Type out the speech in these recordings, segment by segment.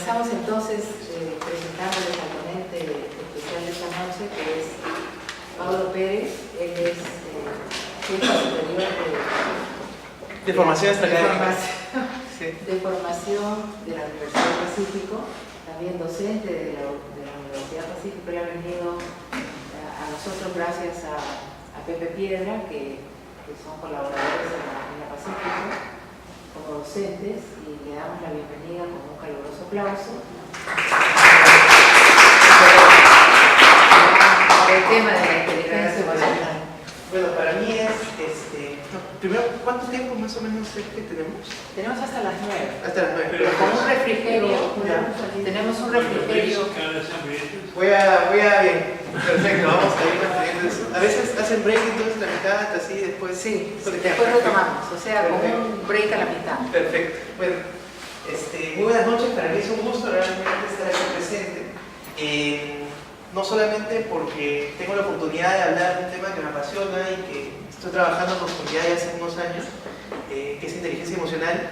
Comenzamos entonces presentándoles al ponente especial de esta noche, que es Pablo Pérez. Él es jefe superior de formación extraacadémica. De formación de la Universidad del Pacífico, también docente de la Universidad del Pacífico. Él ha venido a nosotros gracias a Pepe Piedra, que son colaboradores en la Pacífico como docentes, y le damos la bienvenida con un caluroso aplauso. El tema de la inteligencia emocional. Bueno, para mí es, primero, ¿cuánto tiempo más o menos es que tenemos? Tenemos hasta las 9. Hasta las 9. Pero con un refrigerio, tenemos un refrigerio. Voy a bien. Perfecto, vamos a ir manteniendo eso. A veces hacen break, entonces la mitad, así, después. Sí, después retomamos, o sea, con un break a la mitad. Perfecto. Bueno, muy buenas noches, para mí es un gusto realmente estar aquí presente. No solamente porque tengo la oportunidad de hablar de un tema que me apasiona y que estoy trabajando en profundidad ya hace unos años, que es inteligencia emocional,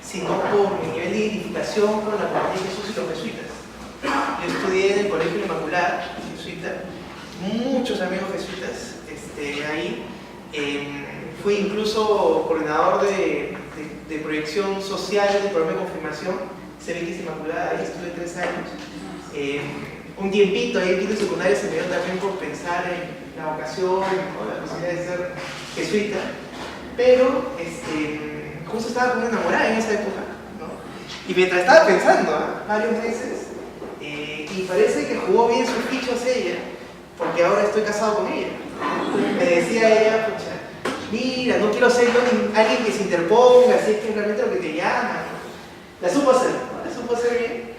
sino por mi nivel de identificación con la comunidad de Jesús y los jesuitas. Yo estudié en el Colegio Inmaculada, jesuita, muchos amigos jesuitas ahí. Fui incluso coordinador de proyección social del programa de confirmación, CBX Inmaculada, ahí estuve 3 años. Un tiempito ahí en quinto secundaria se me dio también por pensar en la vocación, ¿no? La posibilidad de ser jesuita, pero justo estaba muy enamorada en esa época, ¿no? Y mientras estaba pensando, varios meses, y parece que jugó bien sus fichas ella, porque ahora estoy casado con ella. Me decía ella, pucha, mira, no quiero ser yo alguien que se interponga, si es que es realmente lo que te llama, ¿no? La supo hacer, ¿no? La supo hacer bien.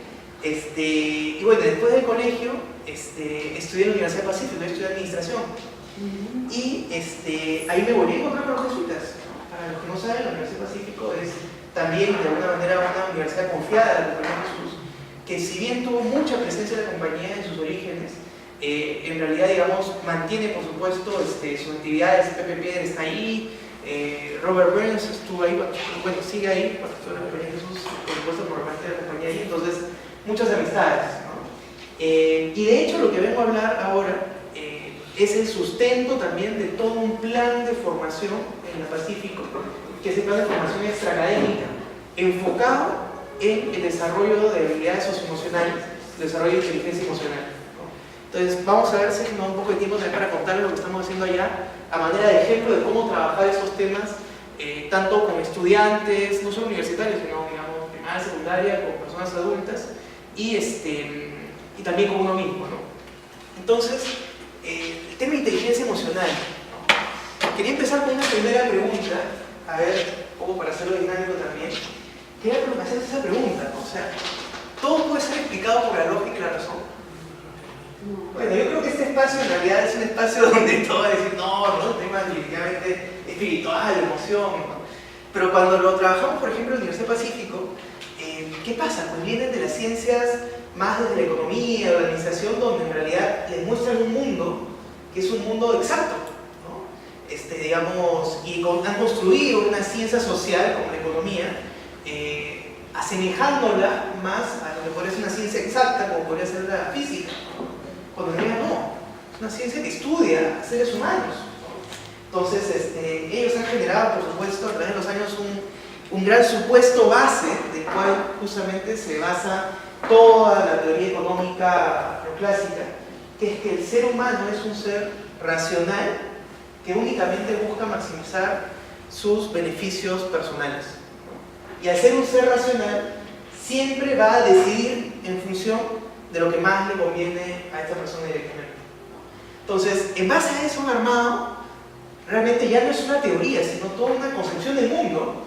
Y bueno, después del colegio estudié en la Universidad del Pacífico, estudié administración. Y ahí me volví a encontrar con los jesuitas. Para los que no saben, la Universidad del Pacífico es también de alguna manera una universidad confiada del Señor Jesús, que si bien tuvo mucha presencia de la compañía en sus orígenes, en realidad, digamos, mantiene por supuesto sus actividades. Pepe Piedra está ahí, Robert Burns estuvo ahí, bueno, sigue ahí, porque estuvo en la compañía de Jesús, por supuesto, por parte de la compañía ahí. Entonces, muchas amistades, ¿no? Y de hecho lo que vengo a hablar ahora es el sustento también de todo un plan de formación en la Pacífico, que es el plan de formación extraacadémica, enfocado en el desarrollo de habilidades socioemocionales, el desarrollo de inteligencia emocional, ¿no? Entonces vamos a ver si nos da un poco de tiempo también para contarles lo que estamos haciendo allá, a manera de ejemplo de cómo trabajar esos temas, tanto con estudiantes, no solo universitarios, sino digamos, primaria, secundaria, con personas adultas, y también con uno mismo, ¿no? Entonces, el tema de inteligencia emocional, ¿no? Quería empezar con una primera pregunta, a ver, un poco para hacerlo dinámico también. Quería hacer esa pregunta, ¿no? O sea, ¿todo puede ser explicado por la lógica y la razón? Bueno, yo creo que este espacio en realidad es un espacio donde todo va a decir, no, temas definitivamente espiritual, emoción, ¿no? Pero cuando lo trabajamos, por ejemplo, en la Universidad del Pacífico, ¿qué pasa? Pues vienen de las ciencias más desde la economía, de la administración, donde en realidad les muestran un mundo que es un mundo exacto, ¿no? Digamos, y han construido una ciencia social como la economía, asemejándola más a lo que podría ser una ciencia exacta, como podría ser la física, ¿no? Cuando en realidad no, es una ciencia que estudia a seres humanos, ¿no? Entonces, ellos han generado, por supuesto, a través de los años un gran supuesto base del cual justamente se basa toda la teoría económica neoclásica, que es que el ser humano es un ser racional que únicamente busca maximizar sus beneficios personales. Y al ser un ser racional, siempre va a decidir en función de lo que más le conviene a esta persona directamente. Entonces, en base a eso armado, realmente ya no es una teoría, sino toda una concepción del mundo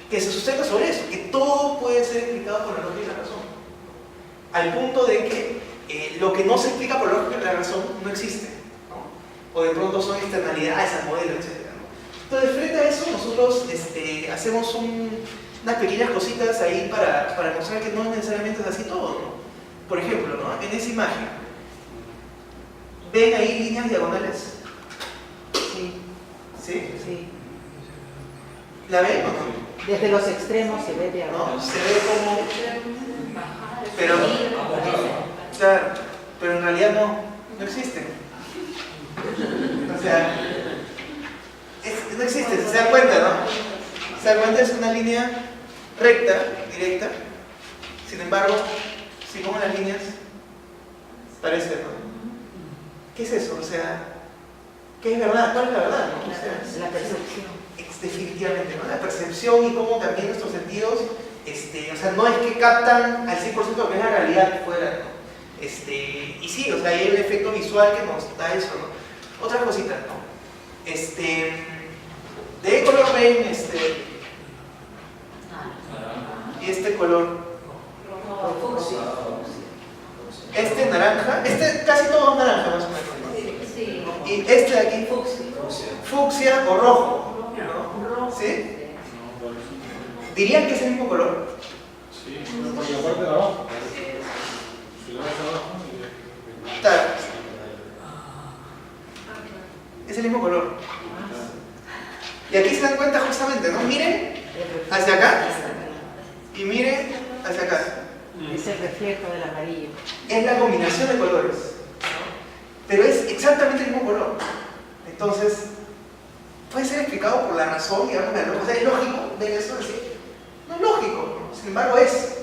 que se sustenta sobre eso, que todo puede ser explicado por la lógica y la razón, al punto de que lo que no se explica por la lógica y la razón no existe, ¿no? O de pronto son externalidades al modelo, etc., ¿no? Entonces, frente a eso, nosotros hacemos unas pequeñas cositas ahí para mostrar que no necesariamente es así todo, ¿no? Por ejemplo, ¿no? En esa imagen, ¿ven ahí líneas diagonales? Sí. ¿Sí? Sí. ¿La ven o no? Desde los extremos se ve de abajo. ¿no? Se ve como... Pero, claro, pero en realidad no existen. O sea, no existe, se dan cuenta, ¿no? Se dan cuenta, es una línea recta, directa. Sin embargo, si pongo las líneas, parece, ¿no? ¿Qué es eso? O sea, ¿qué es verdad? ¿Cuál es la verdad? ¿No? O sea, La percepción. Definitivamente, ¿no? La percepción y cómo también nuestros sentidos, o sea, no es que captan al 100% lo que es la realidad fuera, ¿no? Y sí, o sea, hay un efecto visual que nos da eso, ¿no? Otra cosita, ¿no? ¿De qué color ven y este color? Este naranja, casi todo es naranja más o menos, ¿no? Y este de aquí, fucsia o rojo, ¿no? ¿Sí? ¿Dirían que es el mismo color? Sí, por la parte de abajo. Si lo ves abajo, Claro. Es el mismo color. Y aquí se dan cuenta justamente, ¿no? Miren hacia acá y miren hacia acá. Es el reflejo del amarillo. Es la combinación de colores, ¿no? Pero es exactamente el mismo color. Entonces, puede ser explicado por la razón, digamos, la lógica. O sea, es lógico ver eso, decir, no es lógico, ¿no? Sin embargo es.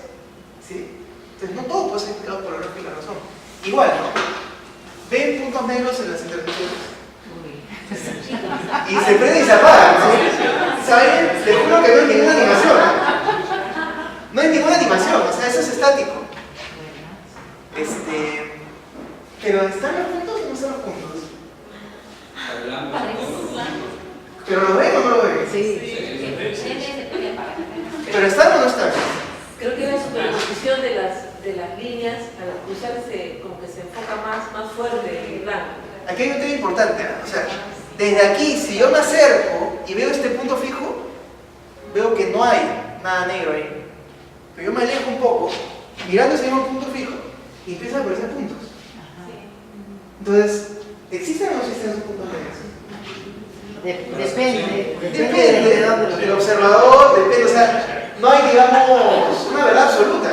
¿Sí? Entonces, no todo puede ser explicado por la lógica y la razón. Igual, ¿no? Ven puntos negros en las interpretaciones. Y se prende y se apaga, ¿no? ¿Saben? Te juro que no hay ninguna animación. No hay ninguna animación, o sea, eso es estático. Pero ¿están los puntos o no están los puntos? ¿Pero lo ven o no lo ven? Sí. ¿Pero están o no están? Creo que la superposición de las líneas al cruzarse como que se enfoca más fuerte el blanco. Aquí hay un tema importante, ¿no? O sea, desde aquí, si yo me acerco y veo este punto fijo, veo que no hay nada negro ahí. Pero yo me alejo un poco, mirando ese mismo punto fijo, y empiezan a aparecer puntos. Entonces, ¿existen o no existen esos puntos negros? Depende del observador, depende, o sea, no hay, digamos, una verdad absoluta,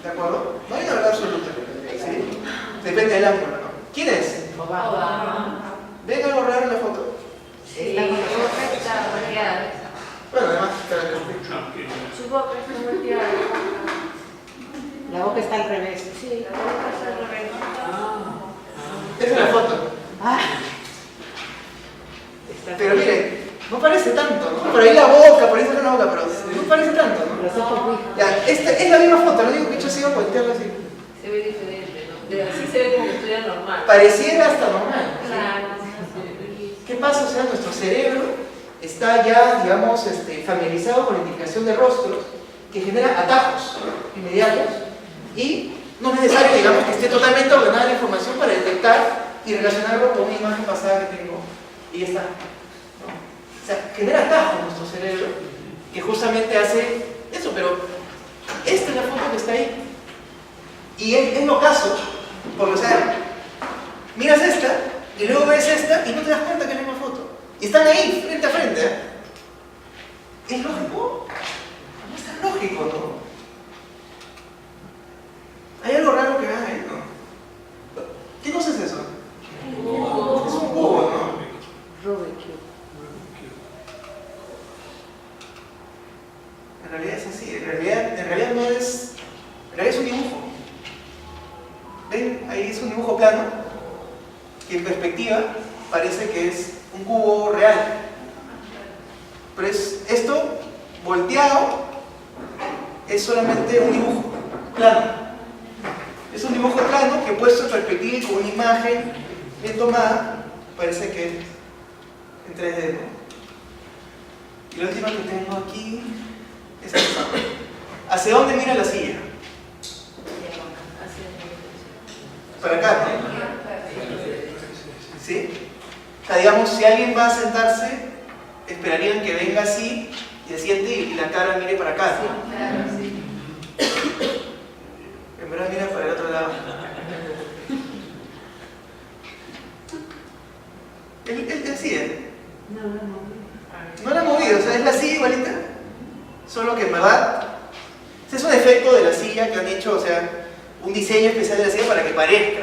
¿de acuerdo? No hay una verdad absoluta, ¿sí? Depende del ángulo, ¿no? ¿Quién es? ¿Ven algo raro en la foto? Está con los ojos. Bueno, además, Su boca está volteada. La boca está al revés. Sí, la boca está al revés. esa es la foto. Ah. Pero miren, no parece tanto, ¿no? Por ahí la boca, por ahí sale la boca, pero no parece tanto, ¿no? Los ojos muy... Ya, esta es la misma foto, lo único que he hecho ha sido voltearlo así. Se ve diferente, ¿no? Así se ve como que estuviera normal. Pareciera hasta normal. Claro. ¿Qué pasa? O sea, nuestro cerebro está ya, digamos, familiarizado con la identificación de rostros que genera atajos inmediatos y no es necesario, digamos, que esté totalmente ordenada la información para detectar y relacionarlo con una imagen pasada que tengo y ya está, ¿no? O sea, genera atajos en nuestro cerebro que justamente hace eso, pero esta es la foto que está ahí y es lo caso, porque, o sea, miras esta y luego ves esta y no te das cuenta que es la misma foto. Y están ahí, frente a frente. ¿Es lógico? No es tan lógico, ¿no? ¿Hay algo raro que vean ahí, no? ¿Qué cosa es eso? Es un cubo, ¿no? Rubik Cube. En realidad es así, en realidad no es... En realidad es un dibujo. ¿Ven? Ahí es un dibujo plano que en perspectiva parece que es un cubo real. Pero esto volteado es solamente un dibujo plano. Es un dibujo plano que puesto en perspectiva y con una imagen bien tomada parece que es en 3D, ¿no? Y la última que tengo aquí es esta. ¿Hacia dónde mira la silla? Para acá, ¿no? ¿Sí? O sea, digamos, si alguien va a sentarse, esperarían que venga así y se siente y la cara mire para acá, ¿no? En verdad mira para el otro lado. Él sigue. No la ha movido, o sea, es la silla igualita. Este es un efecto de la silla que han hecho, o sea, un diseño especial de la silla para que parezca,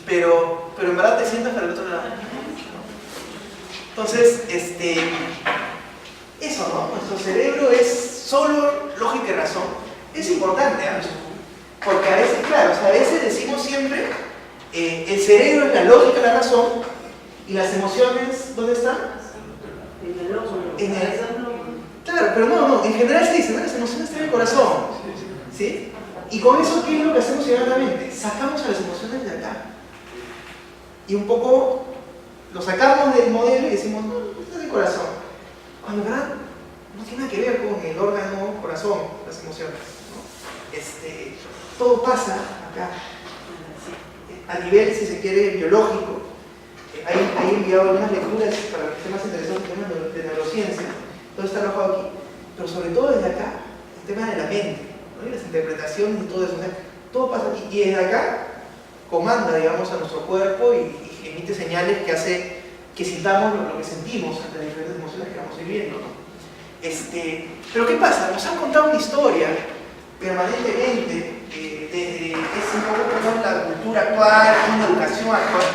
pero en verdad te sientas para el otro lado. Entonces, eso, ¿no? Nuestro cerebro es solo lógica y razón. Es importante, ¿eh? Porque a veces, claro, o sea, a veces decimos siempre, el cerebro es la lógica, la razón, y las emociones, ¿dónde están? En el ojo. Claro, pero no, en general se dice, ¿no? Las emociones están en el corazón, ¿sí? Y con eso, ¿qué es lo que hacemos inmediatamente? Sacamos a las emociones de acá. Y un poco lo sacamos del modelo y decimos, no, está en el corazón. Cuando en verdad no tiene nada que ver con el órgano corazón, las emociones, ¿no? Todo pasa acá. A nivel, si se quiere, biológico. Hay enviado algunas lecturas para los temas interesantes, temas de neurociencia. Todo está alojado aquí. Pero sobre todo desde acá, el tema de la mente, ¿no? Y las interpretaciones y todo eso. O sea, todo pasa aquí. Y desde acá comanda, digamos, a nuestro cuerpo y emite señales que hace que sintamos lo que sentimos ante las diferentes emociones que vamos viviendo, ¿no? Pero ¿qué pasa? Nos han contado una historia permanentemente, desde es un poco como la cultura actual, una educación actual,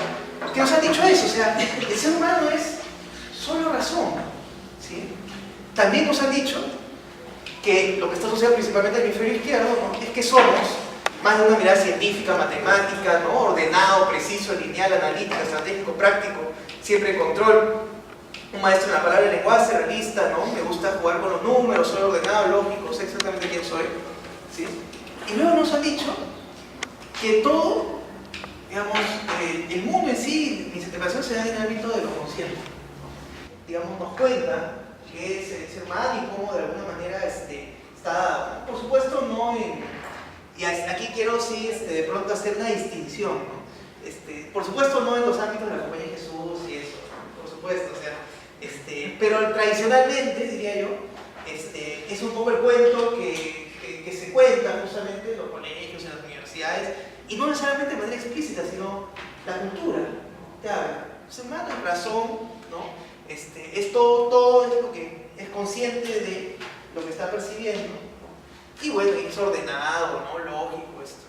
que nos han dicho eso, o sea, el ser humano es solo razón, ¿sí? También nos han dicho que lo que está asociado principalmente al hemisferio izquierdo, ¿no? Es que somos más de una mirada científica, matemática, ¿no? Ordenado, preciso, lineal, analítico, estratégico, práctico, siempre en control. Un maestro en la palabra de lenguaje, realista, ¿no? Me gusta jugar con los números, soy ordenado, lógico, sé exactamente quién soy, ¿sí? Y luego nos han dicho que todo, digamos, el mundo en sí, mis interpretaciones se dan en el ámbito de lo consciente, ¿no? Digamos, nos cuenta que es el ser humano y cómo de alguna manera está, por supuesto, no en... Y aquí quiero, sí, de pronto hacer una distinción, ¿no? Por supuesto, no en los ámbitos de la Compañía de Jesús y eso, ¿no? Por supuesto, o sea, pero tradicionalmente, diría yo, es un poco el cuento que se cuenta justamente en los colegios, en las universidades, y no necesariamente de manera explícita, sino la cultura, ¿no? Te habla. Ser humano es razón, ¿no? Es todo es lo que es consciente de lo que está percibiendo, y bueno, es ordenado, ¿no? Lógico, esto.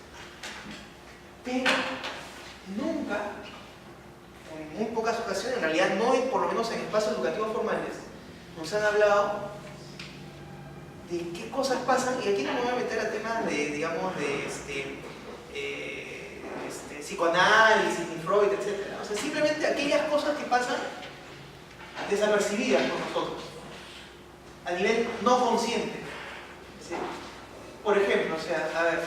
Pero nunca, en muy pocas ocasiones, en realidad no, por lo menos en espacios educativos formales, nos han hablado de qué cosas pasan, y aquí no me voy a meter a temas de, digamos, de psicoanálisis, ni Freud, etc. O sea, simplemente aquellas cosas que pasan desapercibidas por nosotros, a nivel no consciente, ¿sí? Por ejemplo, o sea, a ver,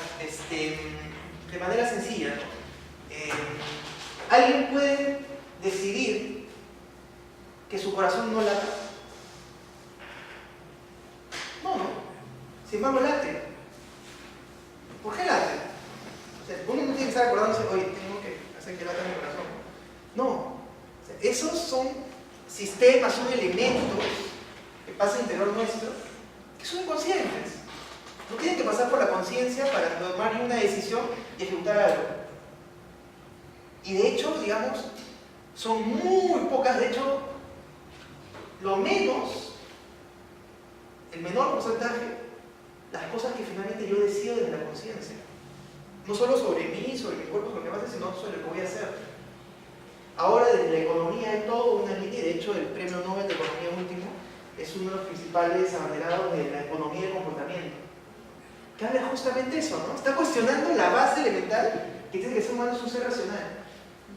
de manera sencilla, ¿no? ¿Alguien puede decidir que su corazón no lata? No. Sin embargo, late. ¿Por qué late? O sea, uno no tiene que estar acordándose, oye, tengo que hacer que lata mi corazón. No. O sea, esos son sistemas, son elementos que pasan interior nuestro, que son inconscientes. No tienen que pasar por la conciencia para tomar una decisión y ejecutar algo. Y de hecho, digamos, son muy pocas, de hecho, lo menos, el menor porcentaje, las cosas que finalmente yo decido desde la conciencia. No solo sobre mí, sobre mi cuerpo, sobre lo que pasa, sino sobre lo que voy a hacer. Ahora, desde la economía hay toda una línea, de hecho, el premio Nobel de Economía último es uno de los principales abanderados de la economía del comportamiento, que habla justamente eso, ¿no? Está cuestionando la base elemental que tiene que ser humano, es un ser racional.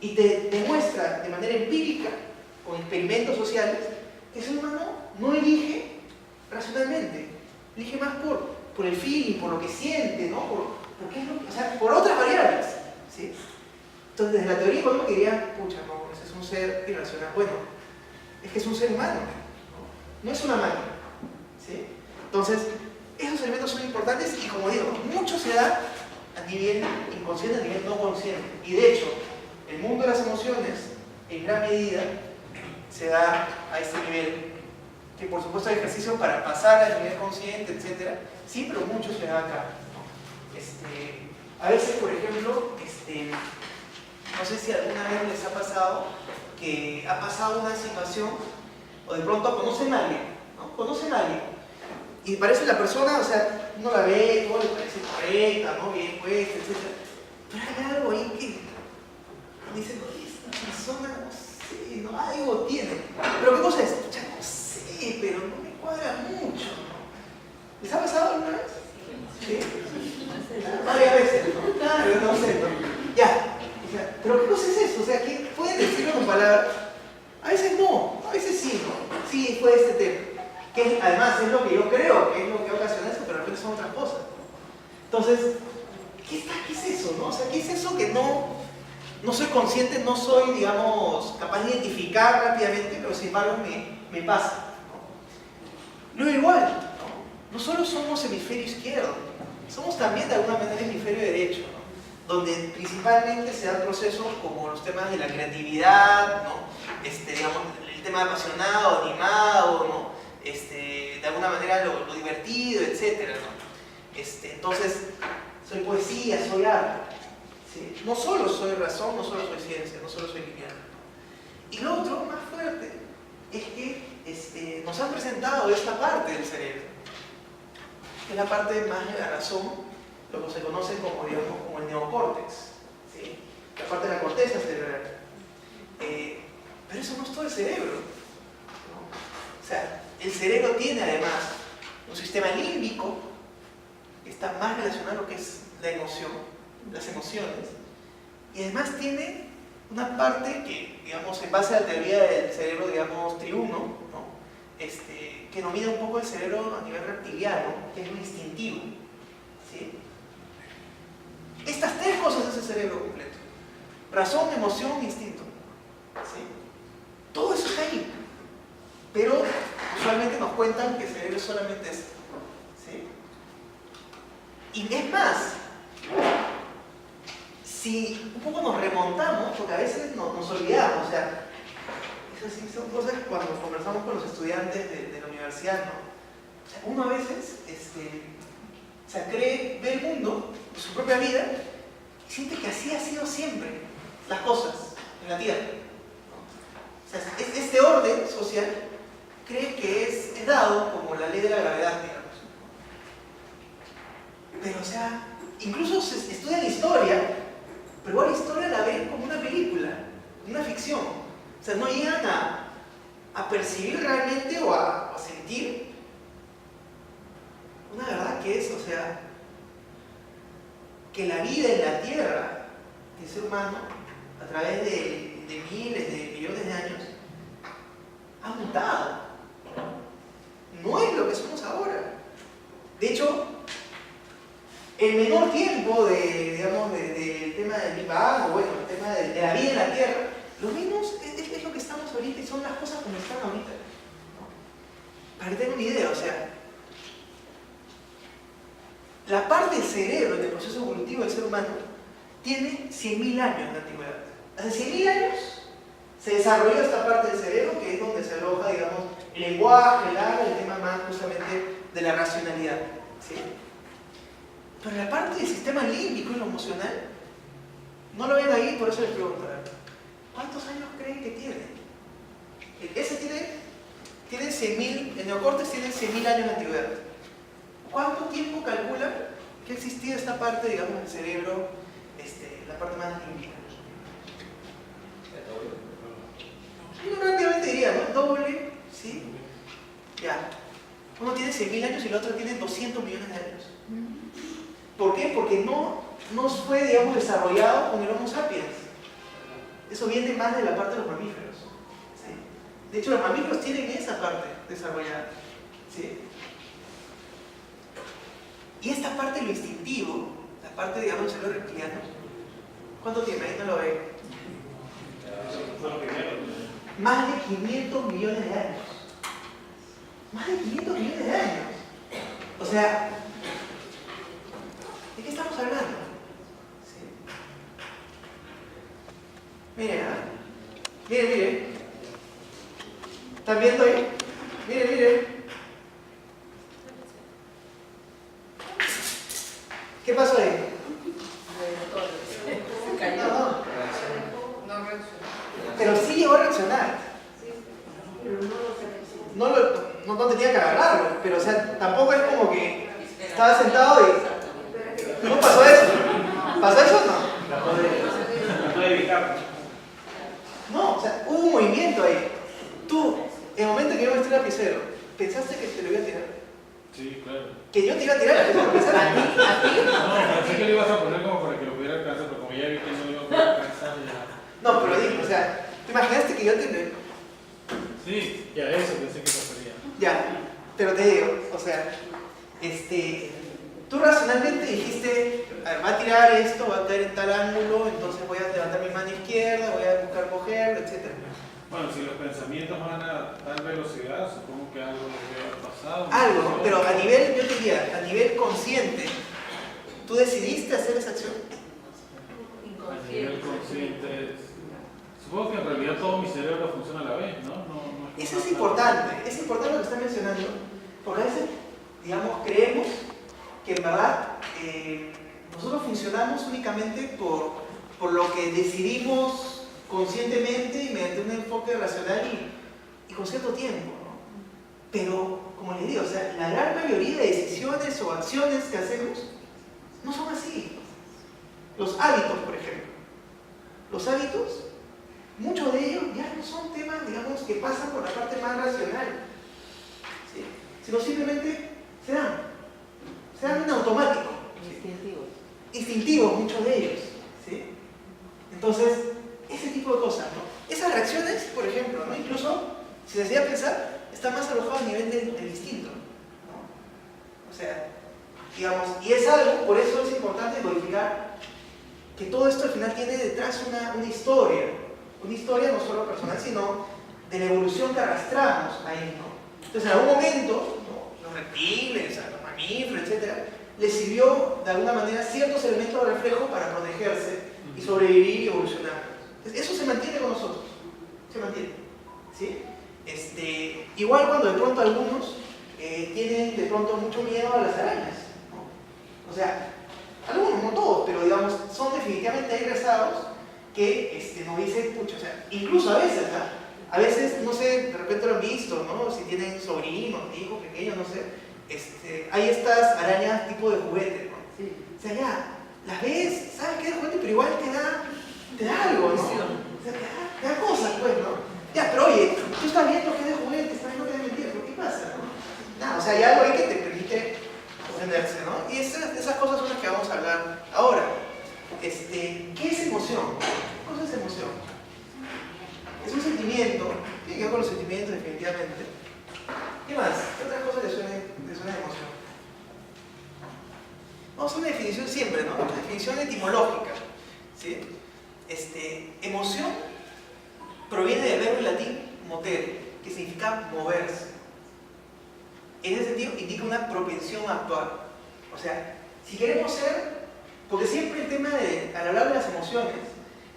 Y te demuestra de manera empírica, con experimentos sociales, que el ser humano no elige racionalmente, elige más por el feeling, por lo que siente, ¿no? O sea, por otras variables, ¿sí? Entonces, desde la teoría económica diría, pucha, no, ese es un ser irracional. Bueno, es que es un ser humano, no es una máquina, ¿sí? Entonces, esos elementos son importantes y, como digo, mucho se da a nivel inconsciente, a nivel no consciente. Y de hecho, el mundo de las emociones, en gran medida, se da a este nivel, que por supuesto hay ejercicios para pasar al nivel consciente, etc. Sí, pero mucho se da acá, ¿no? A veces, por ejemplo, no sé si alguna vez les ha pasado que ha pasado una situación, o de pronto conocen a alguien, ¿no? Conocen a alguien, Y parece la persona, o sea, uno la ve, todo le parece correcta, ¿no? Bien puesta, etc. Pero hay algo ahí que dice, oye, esta persona, no sé, no, algo tiene. Pero ¿qué cosa es? Ya no sé, pero no me cuadra mucho, ¿no? ¿Les ha pasado alguna vez? ¿Sí? Varias veces, ¿no? Claro, no sé, ¿no? Ya. O sea, ¿pero qué cosa es eso? O sea, ¿qué pueden decirlo con palabras? A veces no, a veces sí, ¿no? Sí, fue este tema. Que además es lo que yo creo, que es lo que ocasiona eso, pero de repente son otras cosas. Entonces, ¿qué es eso, no? O sea, ¿qué es eso que no soy consciente, no soy, digamos, capaz de identificar rápidamente, pero sin embargo me pasa, ¿no? Luego igual, no solo somos hemisferio izquierdo, somos también de alguna manera hemisferio derecho, ¿no? Donde principalmente se dan procesos como los temas de la creatividad, ¿no? Digamos, el tema apasionado, animado, ¿no? De alguna manera lo divertido, etc., ¿no? Entonces, soy poesía, soy arte, ¿sí? No solo soy razón, no solo soy ciencia, no solo soy lineal. Y lo otro, más fuerte, es que nos han presentado esta parte del cerebro, que es la parte más de la razón, lo que se conoce como, digamos, como el neocórtex, ¿sí? La parte de la corteza cerebral. Pero eso no es todo el cerebro, ¿no? O sea, el cerebro tiene además un sistema límbico que está más relacionado a lo que es la emoción, las emociones, y además tiene una parte que, digamos, en base a la teoría del cerebro, digamos, triuno, ¿no? Que domina un poco el cerebro a nivel reptiliano, que es lo instintivo, ¿sí? Estas tres cosas es el cerebro completo: razón, emoción, instinto, ¿sí? Todo eso está ahí, pero usualmente nos cuentan que el cerebro solamente es, ¿sí? Y es más, si un poco nos remontamos, porque a veces nos olvidamos, o sea, eso sí son cosas que cuando conversamos con los estudiantes de la universidad, ¿no? O sea, uno a veces o sea, ve el mundo, su propia vida, y siente que así ha sido siempre las cosas en la Tierra, ¿no? O sea, este orden social cree que es dado como la ley de la gravedad, digamos. Pero, o sea, incluso se estudia la historia, pero igual la historia la ven como una película, una ficción. O sea, no llegan a percibir realmente o a sentir una verdad que es, o sea, que la vida en la Tierra del ser humano, a través de miles de millones de años, ha mutado. No es lo que somos ahora. De hecho, el menor tiempo del tema del Big Bang, o bueno, el tema de la vida en la Tierra, lo menos es lo que estamos ahorita y son las cosas como están ahorita, ¿no? Para que tengan una idea, o sea, la parte del cerebro del proceso evolutivo del ser humano tiene 100.000 años de antigüedad. Hace 100.000 años se desarrolló esta parte del cerebro, que es donde se aloja, digamos, el lenguaje, el habla, el tema más justamente de la racionalidad, ¿sí? Pero la parte del sistema límbico y lo emocional, no lo ven ahí, por eso les pregunto, ¿cuántos años creen que tiene? Ese tiene 100.000, el neocórtex tiene 100.000 años de antigüedad. ¿Cuánto tiempo calcula que ha existido esta parte, digamos, del cerebro, la parte más límbica? Yo rápidamente diría, ¿no? Doble, ¿sí? Ya. Uno tiene 100.000 años y el otro tiene 200 millones de años. ¿Por qué? Porque no fue, digamos, desarrollado con el Homo sapiens. Eso viene más de la parte de los mamíferos, ¿sí? De hecho, los mamíferos tienen esa parte desarrollada, ¿sí? Y esta parte, lo instintivo, la parte, digamos, del cerebro reptiliano, ¿cuánto tiene? Ahí no lo ve. Más de 500 millones de años. Más de 500 millones de años. O sea, ¿de qué estamos hablando? ¿Sí? Miren, miren. ¿Están viendo ahí? Miren. ¿Qué pasó ahí? Pero sí llegó a reaccionar. No no tenía que agarrarlo, pero o sea, tampoco es como que estaba sentado y no pasó eso. ¿Pasó eso o no? Trató de evitarlo. No, o sea, hubo un movimiento ahí. Tú, en el momento que yo me estoy lapicero, ¿pensaste que te lo iba a tirar? Sí, claro. ¿Que yo te iba a tirar? ¿Pensaste? ¿A ti? No, pensé que lo ibas a poner como para que lo pudiera alcanzar, pero como ya vi que no lo iba a poder alcanzar, ya. No, pero digo, o sea, ¿te imaginaste que yo te... Sí, ya eso pensé que pasaría. Ya, pero te digo, o sea, tú racionalmente dijiste, a ver, va a tirar esto, va a caer en tal ángulo, entonces voy a levantar mi mano izquierda, voy a buscar cogerlo, etc. Bueno, si los pensamientos van a tal velocidad, supongo que algo debe haber pasado. Algo, pero a nivel, yo diría, a nivel consciente, ¿tú decidiste hacer esa acción? A nivel consciente, supongo que en realidad todo mi cerebro funciona a la vez, ¿no? Eso es importante lo que está mencionando, porque a veces, digamos, creemos que en verdad nosotros funcionamos únicamente por lo que decidimos conscientemente y mediante un enfoque racional y con cierto tiempo, ¿no? Pero, como les digo, o sea, la gran mayoría de decisiones o acciones que hacemos no son así. Los hábitos, por ejemplo. Los hábitos, muchos de ellos ya no son temas, digamos, que pasan por la parte más racional, ¿sí? Sino simplemente se dan en automático. Instintivos, muchos de ellos, ¿sí? Entonces, ese tipo de cosas, ¿no? Esas reacciones, por ejemplo, ¿no? Incluso, si les decía pensar, está más alojado a nivel del instinto, ¿no? O sea, digamos, y es algo, por eso es importante codificar que todo esto al final tiene detrás una historia no solo personal, sino de la evolución que arrastramos ahí, ¿no? Entonces, en algún momento, ¿no? Los reptiles, los mamíferos, etcétera, les sirvió de alguna manera ciertos elementos de reflejo para protegerse y sobrevivir y evolucionar. Entonces, eso se mantiene con nosotros, se mantiene, ¿sí? Igual cuando de pronto algunos tienen de pronto mucho miedo a las arañas, ¿no? O sea, algunos, no todos, pero digamos, son definitivamente ahí rezados que nos dicen, pucha, o sea, incluso a veces, ¿ah? A veces, no sé, de repente lo han visto, ¿no? Si tienen sobrinos, hijos pequeños, no sé, hay estas arañas tipo de juguete, ¿no? Sí. O sea, ya, las ves, sabes que es de juguete, pero igual te da algo, ¿no? O sea, te da cosas, pues, ¿no? Ya, pero oye, tú estás viendo que es de juguete, estás viendo que es de mentira, ¿pero qué pasa, no? Nada, o sea, hay algo ahí que te permite defenderse, ¿no? Y esas cosas son las que vamos a hablar ahora. ¿Qué es emoción? ¿Qué cosa es emoción? Es un sentimiento, tiene que ver con los sentimientos definitivamente. ¿Qué más? ¿Qué otras cosas le suena emoción? Vamos a una definición siempre, ¿no? Una definición etimológica, ¿sí? Emoción proviene del verbo en latín motere, que significa moverse. En ese sentido indica una propensión a actuar. O sea, si queremos ser, porque siempre el tema al hablar de las emociones,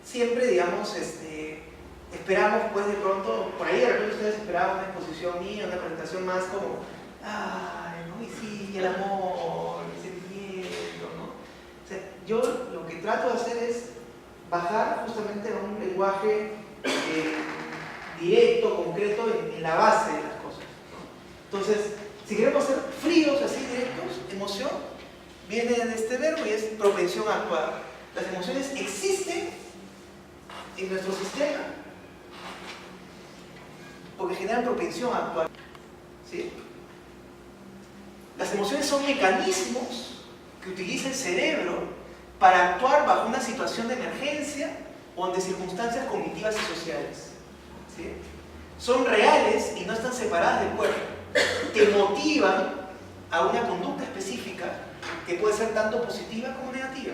siempre, digamos, esperamos, pues de pronto, por ahí de repente ustedes esperaban una exposición mía, una presentación más como, ay, ¿no? Y sí, el amor, el sentimiento, ¿no? O sea, yo lo que trato de hacer es bajar justamente a un lenguaje directo, concreto, en la base de las cosas, ¿no? Entonces, si queremos ser fríos, así directos, emoción, viene de este verbo y es propensión a actuar. Las emociones existen en nuestro sistema porque generan propensión a actuar, ¿sí? Las emociones son mecanismos que utiliza el cerebro para actuar bajo una situación de emergencia o ante circunstancias cognitivas y sociales, ¿sí? Son reales y no están separadas del cuerpo. Te motivan a una conducta específica que puede ser tanto positiva como negativa.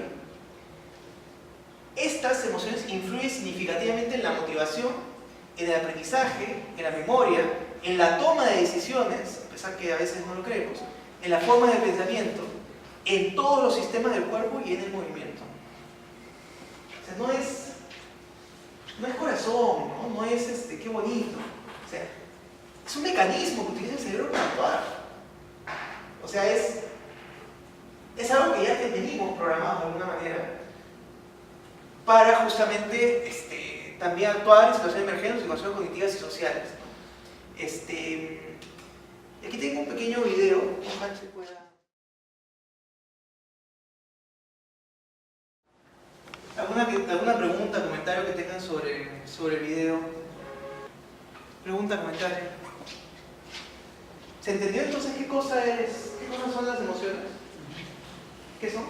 Estas emociones influyen significativamente en la motivación, en el aprendizaje, en la memoria, en la toma de decisiones, a pesar que a veces no lo creemos, en las formas de pensamiento, en todos los sistemas del cuerpo y en el movimiento. O sea, no es corazón, no es qué bonito. O sea, es un mecanismo que utiliza el cerebro para actuar. O sea, es algo que ya venimos programados de alguna manera para justamente también actuar en situaciones emergentes, situaciones cognitivas y sociales. Y aquí tengo un pequeño video, ojalá se pueda... ¿Alguna pregunta, comentario que tengan sobre el video? Pregunta, comentario. ¿Se entendió entonces qué cosas son las emociones? ¿Qué son?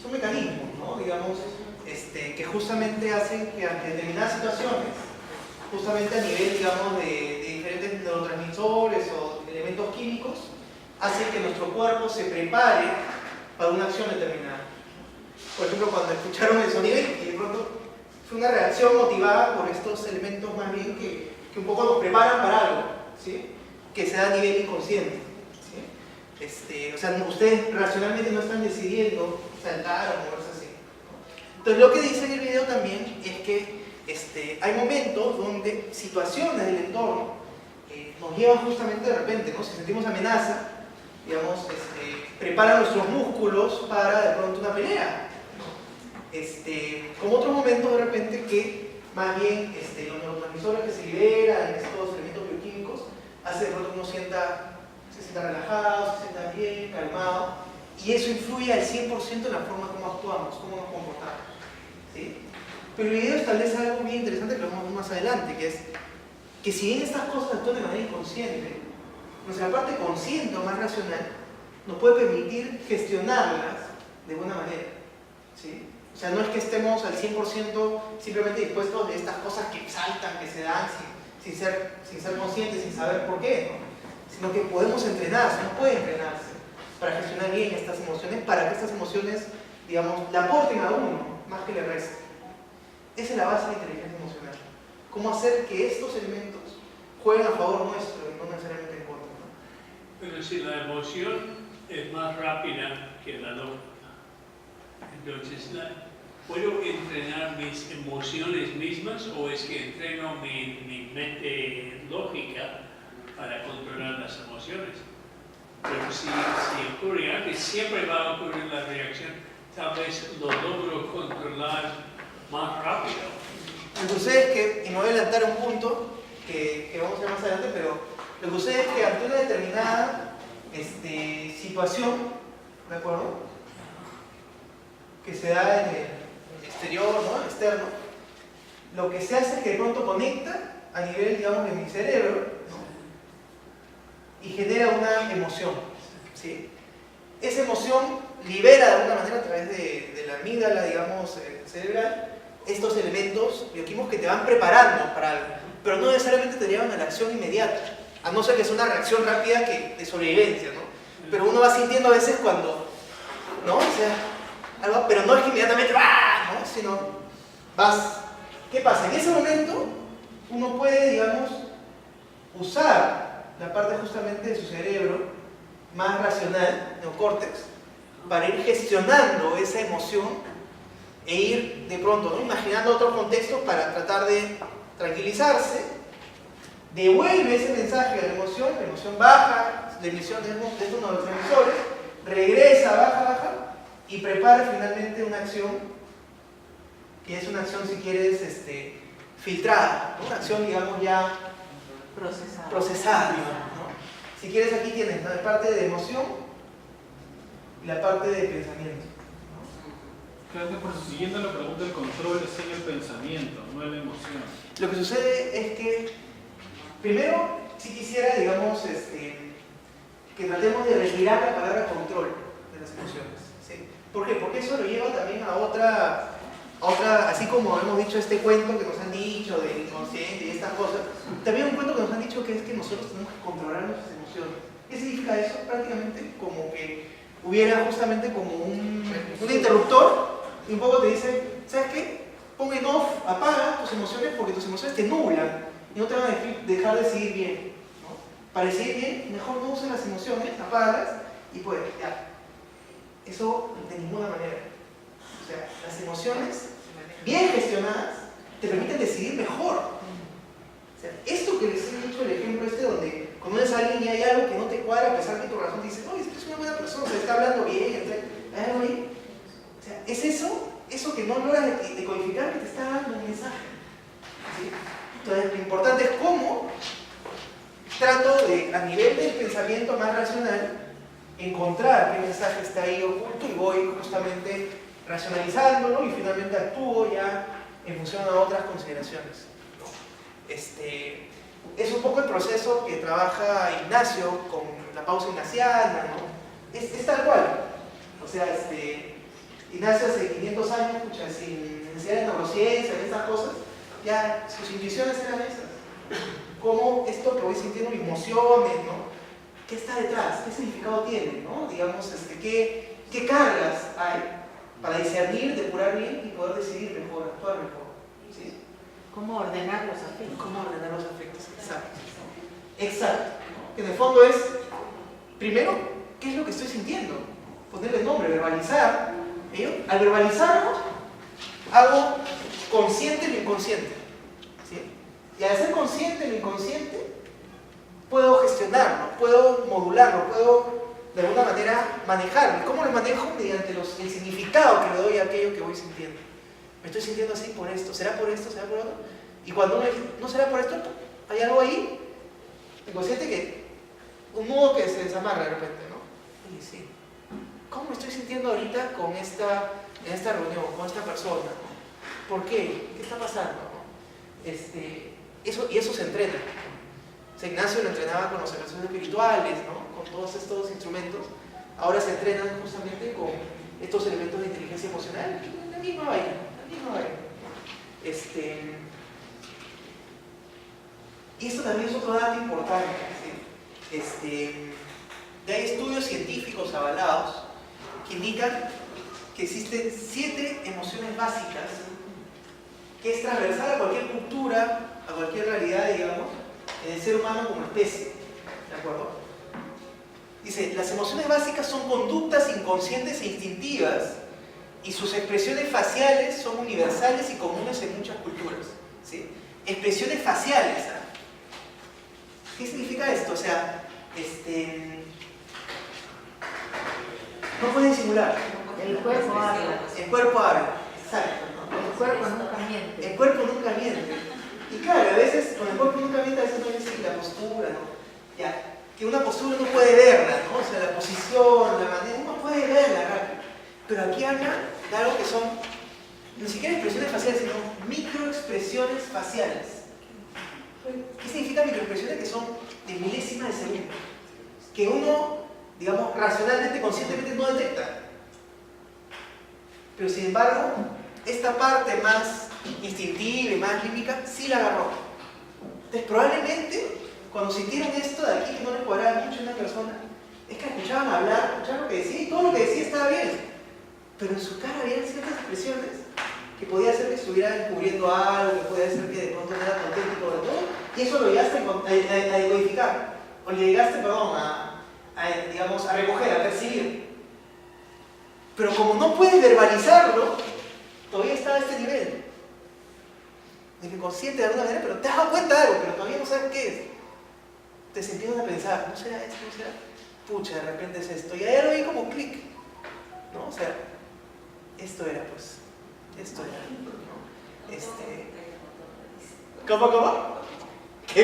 Son mecanismos, ¿no? Digamos, que justamente hacen que ante determinadas situaciones, justamente a nivel, digamos, de diferentes neurotransmisores o elementos químicos, hacen que nuestro cuerpo se prepare para una acción determinada. Por ejemplo, cuando escucharon el sonido y de pronto fue una reacción motivada por estos elementos más bien que un poco nos preparan para algo, ¿sí? Que se da a nivel inconsciente, ¿sí? O sea, ustedes racionalmente no están decidiendo saltar o moverse así, ¿no? Entonces lo que dice en el video también es que hay momentos donde situaciones del entorno nos llevan justamente de repente, ¿no? Si sentimos amenaza, digamos, preparan nuestros músculos para de pronto una pelea, ¿no? Como otros momentos de repente que más bien los neurotransmisores que se liberan, estos elementos bioquímicos, hace de pronto que uno se sienta relajado, se sienta bien, calmado, y eso influye al 100% en la forma como actuamos, cómo nos comportamos, ¿sí? Pero el video establece algo bien interesante que lo vamos a ver más adelante, que es que si bien estas cosas actúan de manera inconsciente, nuestra parte consciente o más racional nos puede permitir gestionarlas de buena manera, ¿sí? O sea, no es que estemos al 100% simplemente dispuestos de estas cosas que saltan, que se dan sin ser conscientes, sin saber por qué, ¿no? Sino que podemos entrenarse, uno puede entrenarse para gestionar bien estas emociones, para que estas emociones, digamos, le aporten a uno más que le resten. Esa es la base de la inteligencia emocional. Cómo hacer que estos elementos jueguen a favor nuestro y no necesariamente en contra, ¿no? Pero si la emoción es más rápida que la lógica, entonces, ¿puedo entrenar mis emociones mismas o es que entreno mi mente lógica para controlar las emociones? Pero si ocurre antes, siempre va a ocurrir la reacción, tal vez lo logro controlar más rápido. Lo que sucede es que, y me voy a adelantar un punto que vamos a ver más adelante, pero lo que sucede es que ante una determinada situación, ¿de acuerdo?, que se da en el exterior, ¿no?, externo, lo que se hace es que de pronto conecta a nivel, digamos, de mi cerebro, ¿no?, y genera una emoción, ¿sí? Esa emoción libera de alguna manera a través de la amígdala, digamos, cerebral, estos elementos bioquímicos que te van preparando para algo, pero no necesariamente te llevan a la acción inmediata, a no ser que sea una reacción rápida de sobrevivencia, ¿no? Pero uno va sintiendo a veces cuando, ¿no? O sea, algo, pero no es que inmediatamente ¡ah!, ¿no? Sino vas. ¿Qué pasa? En ese momento uno puede, digamos, usar la parte justamente de su cerebro más racional, neocórtex, para ir gestionando esa emoción e ir de pronto, ¿no?, imaginando otros contextos para tratar de tranquilizarse, devuelve ese mensaje a la emoción baja de emisión de estos neurotransmisores, regresa, baja, y prepara finalmente una acción que es una acción, si quieres, filtrada, ¿no?, una acción, digamos, ya procesada, ¿no? Si quieres, aquí tienes, ¿no?, la parte de emoción y la parte de pensamiento, ¿no? Creo que por eso, siguiendo la pregunta, el control es en el pensamiento, no en la emoción. Lo que sucede es que, primero, si quisiera, digamos, que tratemos de retirar la palabra control de las emociones, ¿sí? ¿Por qué? Porque eso lo lleva también a otra, así como hemos dicho este cuento que nos han dicho del inconsciente y estas cosas, también un cuento que nos han dicho que es que nosotros tenemos que controlar nuestras emociones. ¿Qué significa eso? Prácticamente como que hubiera justamente como un interruptor y un poco te dice, ¿sabes qué? Pon en off, apaga tus emociones porque tus emociones te nublan y no te van a dejar decidir bien, ¿no? Para decidir bien, mejor no usen las emociones, apágalas y pues ya. Eso de ninguna manera. O sea, las emociones bien gestionadas te permiten decidir mejor. O sea, esto que les he dicho, el ejemplo donde conoces a alguien y hay algo que no te cuadra, a pesar que tu razón te dice, no, es que es una buena persona, se está hablando bien, hay algo ahí. O sea, es eso que no logras decodificar que te está dando un mensaje, ¿sí? Entonces, lo importante es cómo racional, encontrar qué mensaje está ahí oculto y voy justamente racionalizándolo y finalmente actúo ya en función a otras consideraciones, ¿no? Es un poco el proceso que trabaja Ignacio con la pausa ignaciana, ¿no? Es tal cual. O sea, Ignacio hace 500 años, escucha, sin necesidad de neurociencia, de estas cosas, ya sus intuiciones eran esas. Cómo esto que voy sintiendo, emociones, ¿no? ¿Qué está detrás? ¿Qué significado tiene? ¿No? Digamos, ¿qué cargas hay para discernir, depurar bien y poder decidir mejor, actuar mejor? ¿Sí? ¿Cómo ordenar los afectos? ¿Cómo ordenar los afectos? Exacto. Exacto. Que en el fondo es, primero, ¿qué es lo que estoy sintiendo? Ponerle nombre, verbalizar. Al verbalizarlo, hago consciente lo inconsciente. ¿Sí? Y al ser consciente lo inconsciente, puedo gestionarlo, puedo modularlo, puedo de alguna manera manejarlo. ¿Cómo lo manejo? Mediante el significado que le doy a aquello que voy sintiendo. Me estoy sintiendo así por esto, ¿será por esto? ¿Será por otro? Y cuando no será por esto, hay algo ahí, inconsciente, que un nudo que se desamarra de repente, ¿no? Y sí, ¿cómo me estoy sintiendo ahorita en esta reunión, con esta persona? ¿Por qué? ¿Qué está pasando? Eso se entrena. O sea, Ignacio lo entrenaba con los ejercicios espirituales, ¿no? Con todos estos instrumentos. Ahora se entrenan justamente con estos elementos de inteligencia emocional. La misma vaina. Y esto también es otro dato importante. ¿Sí? Ya hay estudios científicos avalados que indican que existen 7 emociones básicas que es transversal a cualquier cultura, a cualquier realidad, digamos, en el ser humano como especie. ¿De acuerdo? Dice, las emociones básicas son conductas inconscientes e instintivas y sus expresiones faciales son universales y comunes en muchas culturas. ¿Sí? Expresiones faciales. ¿Ah? ¿Qué significa esto? O sea, no pueden simular. El cuerpo habla. El cuerpo habla. Exacto. ¿No? El cuerpo nunca miente. El cuerpo nunca miente. Y claro, a veces con el cuerpo nunca miente, a veces no dice la postura, ¿no? Ya, que una postura uno puede verla, ¿no? O sea, la posición, la manera, uno puede verla rápido. Pero aquí habla de algo que son ni siquiera expresiones faciales, sino microexpresiones faciales. ¿Qué significa microexpresiones? Que son de milésimas de segundo. Que uno, digamos, racionalmente, conscientemente no detecta. Pero sin embargo, esta parte más instintiva y más límbica sí la agarró. Entonces probablemente cuando sintieron esto de aquí que no les cuadraba mucho a una persona, es que escuchaban hablar, escuchaban lo que decía y todo lo que decía estaba bien, pero en su cara había ciertas expresiones que podía ser que estuviera descubriendo algo, que podía ser que de pronto no era auténtico de todo, y eso lo llegaste a decodificar, o le llegaste, digamos, a recoger, a percibir. Pero como no puedes verbalizarlo, todavía está a este nivel. De que consciente de alguna manera, pero te has dado cuenta de algo, pero todavía no sabes qué es. Te empiezas a pensar, ¿no será esto? ¿No será? Pucha, de repente es esto. Y ahí lo vi como clic. ¿No? O sea, esto era, pues. Esto era. ¿no? ¿Cómo? ¿Qué?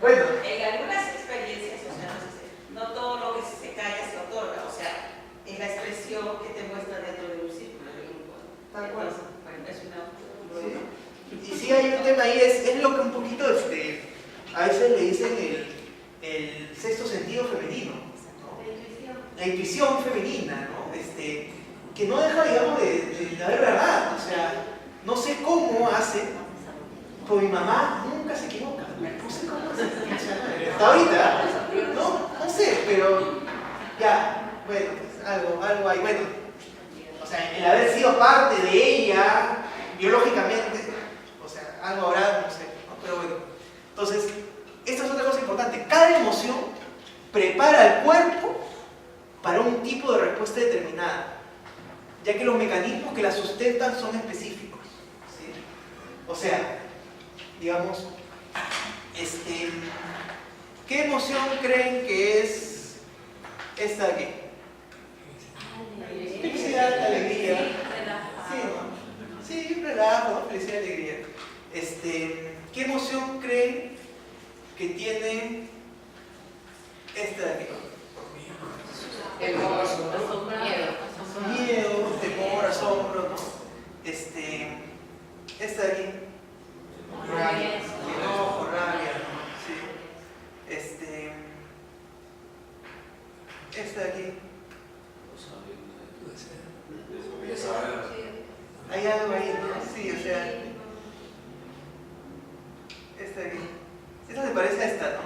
Bueno. En algunas experiencias, o sea, no todo lo que se calla se otorga, o sea, es la expresión que te muestra dentro de un círculo de grupo. Tal cual. Es una... Sí. Y sí hay un tema ahí, es lo que un poquito, a veces le dicen el sexto sentido femenino, ¿no? La intuición femenina, ¿no? Que no deja, digamos, de haber verdad, o sea, no sé cómo hace, con mi mamá nunca se equivoca, no sé cómo hace, hasta ahorita, no sé, pero ya, bueno, pues, algo hay, bueno, o sea, el haber sido parte de ella, biológicamente, o sea, algo habrá, no sé, ¿no? Pero bueno, entonces, esta es otra cosa importante, cada emoción prepara al cuerpo para un tipo de respuesta determinada, ya que los mecanismos que la sustentan son específicos, ¿sí? O sea, digamos, ¿qué emoción creen que es esta de aquí? Felicidad, alegría. Sí, ¿no? Sí, relajo, ¿no? Felicidad, alegría. ¿Qué emoción creen que tiene Esta de aquí. Hay algo ahí, ¿no? Sí, o sea. Esta de aquí. Esta se parece a esta, ¿no?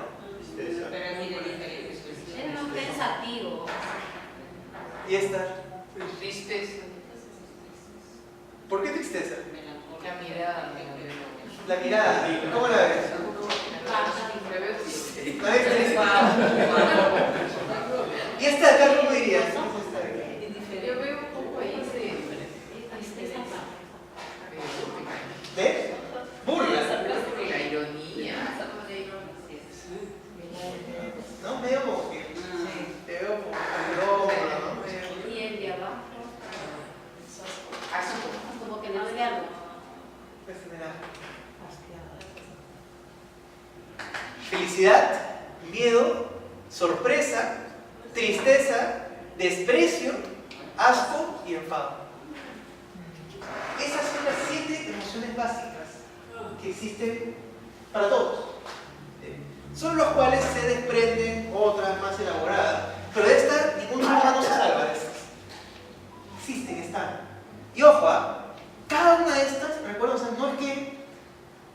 Pero es muy diferente. Es más pensativo. Y esta. Tristeza. ¿Por qué tristeza? La mirada. La mirada. ¿Cómo la ves? Me veo triste. ¿La ves triste? ¿Y esta de acá cómo dirías? ¿Qué es esta de aquí? Yo veo un poco ahí ¿Ves? Burla. la ironía. ¿No? Medio como que. Te veo como broma, ¿no? Y el de abajo, como que le duele algo. Pues mira. Felicidad, miedo, sorpresa, tristeza, desprecio, asco y enfado. Esas son las 7 emociones básicas que existen para todos. Son los cuales se desprenden otras más elaboradas. Pero de estas, ningún ser humano se salva de estas. Existen, están. Y ojo, cada una de estas, recuerda, o sea, no es que.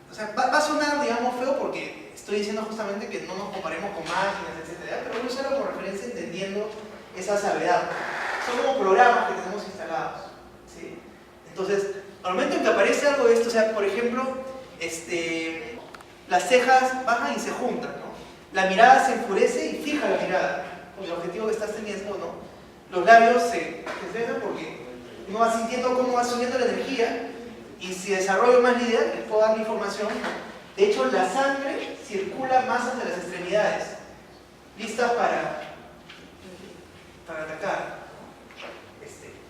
O sea, va a sonar, digamos, feo porque estoy diciendo justamente que no nos comparemos con máquinas, etc. Pero voy a usarlo como referencia entendiendo esa salvedad. Son como programas que tenemos instalados. ¿Sí? Entonces, al momento en que aparece algo de esto, o sea, por ejemplo, las cejas bajan y se juntan, ¿no? La mirada se enfurece y fija la mirada, con el objetivo que estás teniendo, ¿no? Los labios se cejan porque uno va sintiendo cómo va subiendo la energía y si desarrollo más la idea, les puedo dar la información. De hecho, la sangre circula más hacia las extremidades, listas para atacar.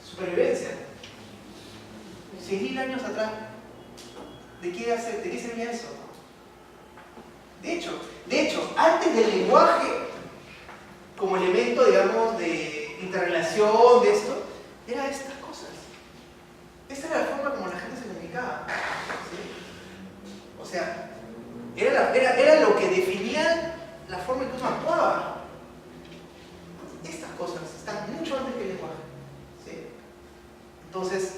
Supervivencia. 6.000 años atrás, ¿de qué servía eso? De hecho, antes del lenguaje, como elemento, digamos, de interrelación de esto, era estas cosas. Esta era la forma como la gente se comunicaba. ¿Sí? O sea, era lo que definía la forma en que uno actuaba. Estas cosas están mucho antes que el lenguaje. ¿Sí? Entonces,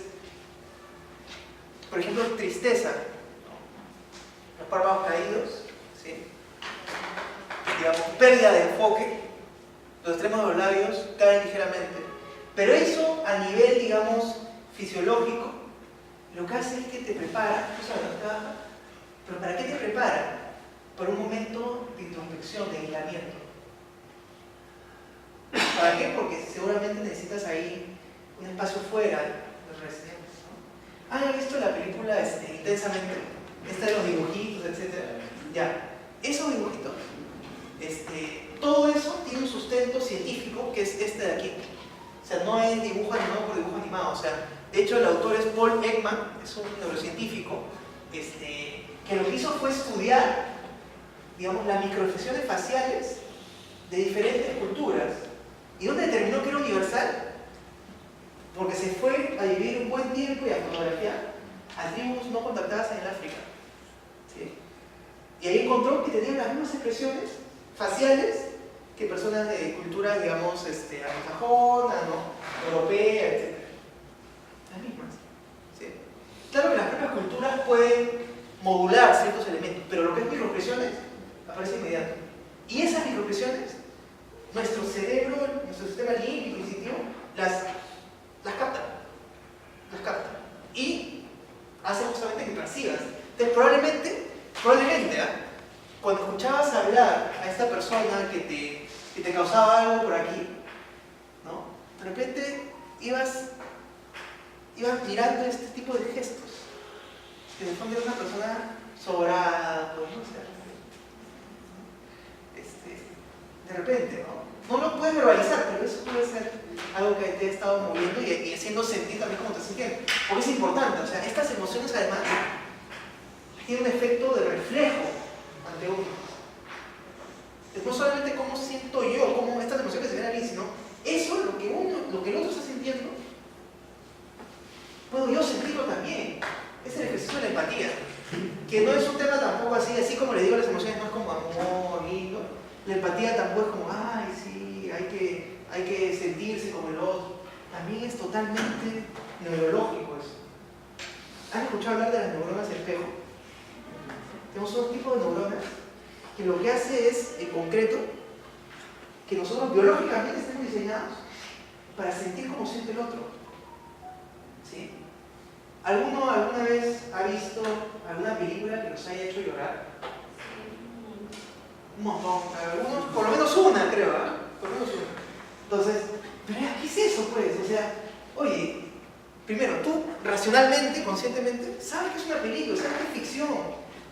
por ejemplo, tristeza, ¿no? Los párpados caídos, ¿sí? Digamos, pérdida de enfoque, los extremos de los labios caen ligeramente. Pero eso a nivel, digamos, fisiológico, lo que hace es que te prepara, pero ¿para qué te prepara? Para un momento de introspección, de aislamiento. ¿Para qué? Porque seguramente necesitas ahí un espacio fuera de los residentes, ¿no? ¿Han visto la película Intensamente? Esta de los dibujitos, etc. Ya, esos dibujitos, todo eso tiene un sustento científico que es este de aquí. O sea, no es dibujo animado por dibujo animado. O sea, de hecho el autor es Paul Ekman, es un neurocientífico, que lo que hizo fue estudiar, digamos, las microexpresiones faciales de diferentes culturas. ¿Y dónde determinó que era universal? Porque se fue a vivir un buen tiempo y a fotografiar a tribus no contactadas en el África. ¿Sí? Y ahí encontró que tenían las mismas expresiones faciales que personas de culturas, digamos, anglosajona, ¿no? Europea, etc. Las mismas. ¿Sí? Claro que las propias culturas pueden modular ciertos elementos, pero lo que es microexpresiones aparece inmediato. Y esas microexpresiones, nuestro cerebro, nuestro sistema límbico intuitivo, las capta. Las capta. Y hace justamente que percibas. Entonces, probablemente, cuando escuchabas hablar a esta persona que te causaba algo por aquí, ¿no? De repente ibas mirando este tipo de gestos. Que en el fondo era una persona sobrada, pues, no sé. De repente, ¿no? No lo puedes verbalizar, pero eso puede ser algo que te ha estado moviendo y haciendo sentir también como te sientes. Porque es importante, o sea, estas emociones además tienen un efecto de reflejo ante uno. No solamente cómo siento yo, cómo estas emociones se ven a mí, sino eso, lo que el otro está sintiendo, puedo yo sentirlo también. Es el ejercicio de la empatía, que no es un tema tampoco así como le digo, las emociones no es como amor, lindo. La empatía tampoco es como, ay, sí, hay que hay que sentirse como el otro. También es totalmente neurológico eso. ¿Han escuchado hablar de las neuronas espejo? Tenemos un tipo de neuronas que lo que hace es, en concreto, que nosotros biológicamente estemos diseñados para sentir como siente el otro. ¿Sí? ¿Alguno alguna vez ha visto alguna película que nos haya hecho llorar? Un montón. Algunos, por lo menos una, creo, ¿eh? Por lo menos una. Entonces, ¿pero qué es eso, pues? O sea, oye, primero, tú racionalmente, conscientemente, sabes que es una película, sabes que es ficción,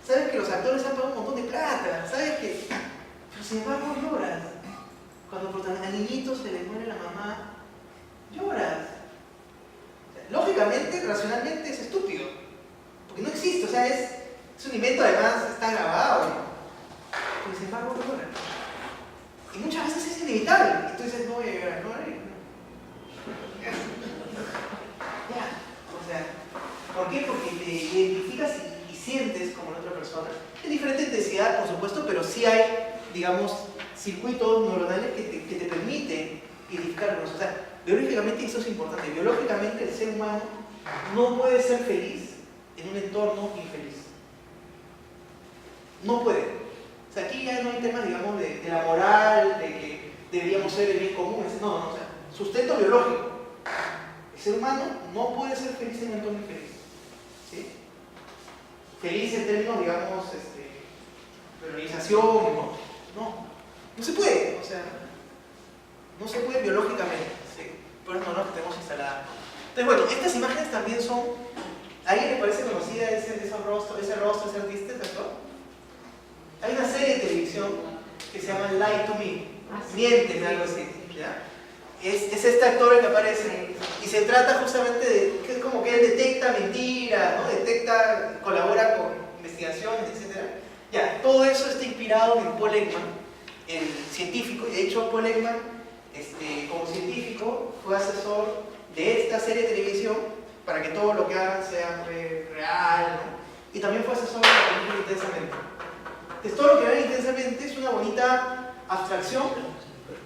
sabes que los actores han pagado un montón de plata, sabes que... Pero sin embargo lloras. Cuando al niñito se le muere la mamá, lloras. O sea, lógicamente, racionalmente es estúpido, porque no existe, o sea, es un invento, además está grabado, ¿no? Pero sin embargo lloras. Y muchas veces es inevitable, y tú dices, no voy a llorar, no voy a llorar. Ya, o sea, ¿por qué? Porque te identificas y sientes como la otra persona. En diferente intensidad, por supuesto, pero sí hay, digamos, circuitos neuronales que te permiten identificarlos. O sea, biológicamente, eso es importante, biológicamente el ser humano no puede ser feliz en un entorno infeliz. No puede. O sea, aquí ya no hay temas, digamos, de la moral, de que deberíamos ser el bien común. No, o sea, sustento biológico. El ser humano no puede ser feliz en un entorno infeliz. ¿Sí? Feliz en términos, digamos, realización, no se puede, o sea, no se puede biológicamente, ¿sí? Por eso no tenemos instalada. Entonces, bueno, estas imágenes también son, ¿a alguien le parece conocida ese rostro, ese artista, ese actor? Hay una serie de televisión que se llama Lie to Me, Miénteme, algo así, ¿ya? Es este actor el que aparece y se trata justamente de que es como que él detecta mentiras, ¿no? Colabora con investigaciones, etc. Ya, todo eso está inspirado en Paul Ekman, el científico, y de hecho Paul Ekman, como científico, fue asesor de esta serie de televisión para que todo lo que hagan sea real, ¿no? Y también fue asesor de la película Intensamente. Entonces, todo lo que ven Intensamente es una bonita abstracción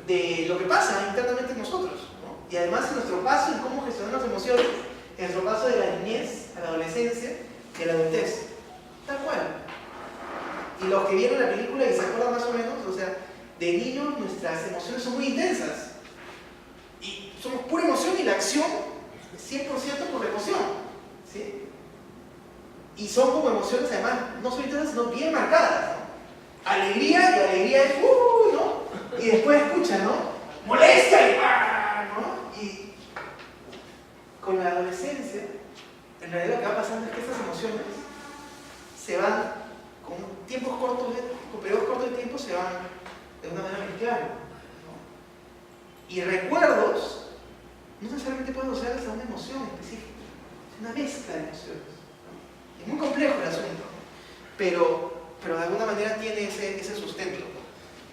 de lo que pasa internamente en nosotros, ¿no? Y además en nuestro paso en cómo gestionar las emociones, en nuestro paso de la niñez a la adolescencia y a la adultez, tal cual. Y los que vieron la película y se acuerdan más o menos, o sea, de niños nuestras emociones son muy intensas y somos pura emoción y la acción 100% por la emoción, ¿sí? Y son como emociones además no solo intensas sino bien marcadas, ¿no? Alegría, y alegría es ¿no? Y después escucha, ¿no? Molestia y ¿no? Y con la adolescencia, en realidad lo que va pasando es que estas emociones se van, con tiempos cortos, con periodos cortos de tiempo, se van de una manera mezclando, ¿no? Y recuerdos no necesariamente pueden asociarse a una emoción específica, es una mezcla de emociones, ¿no? Es muy complejo el asunto, ¿no? pero de alguna manera tiene ese sustento.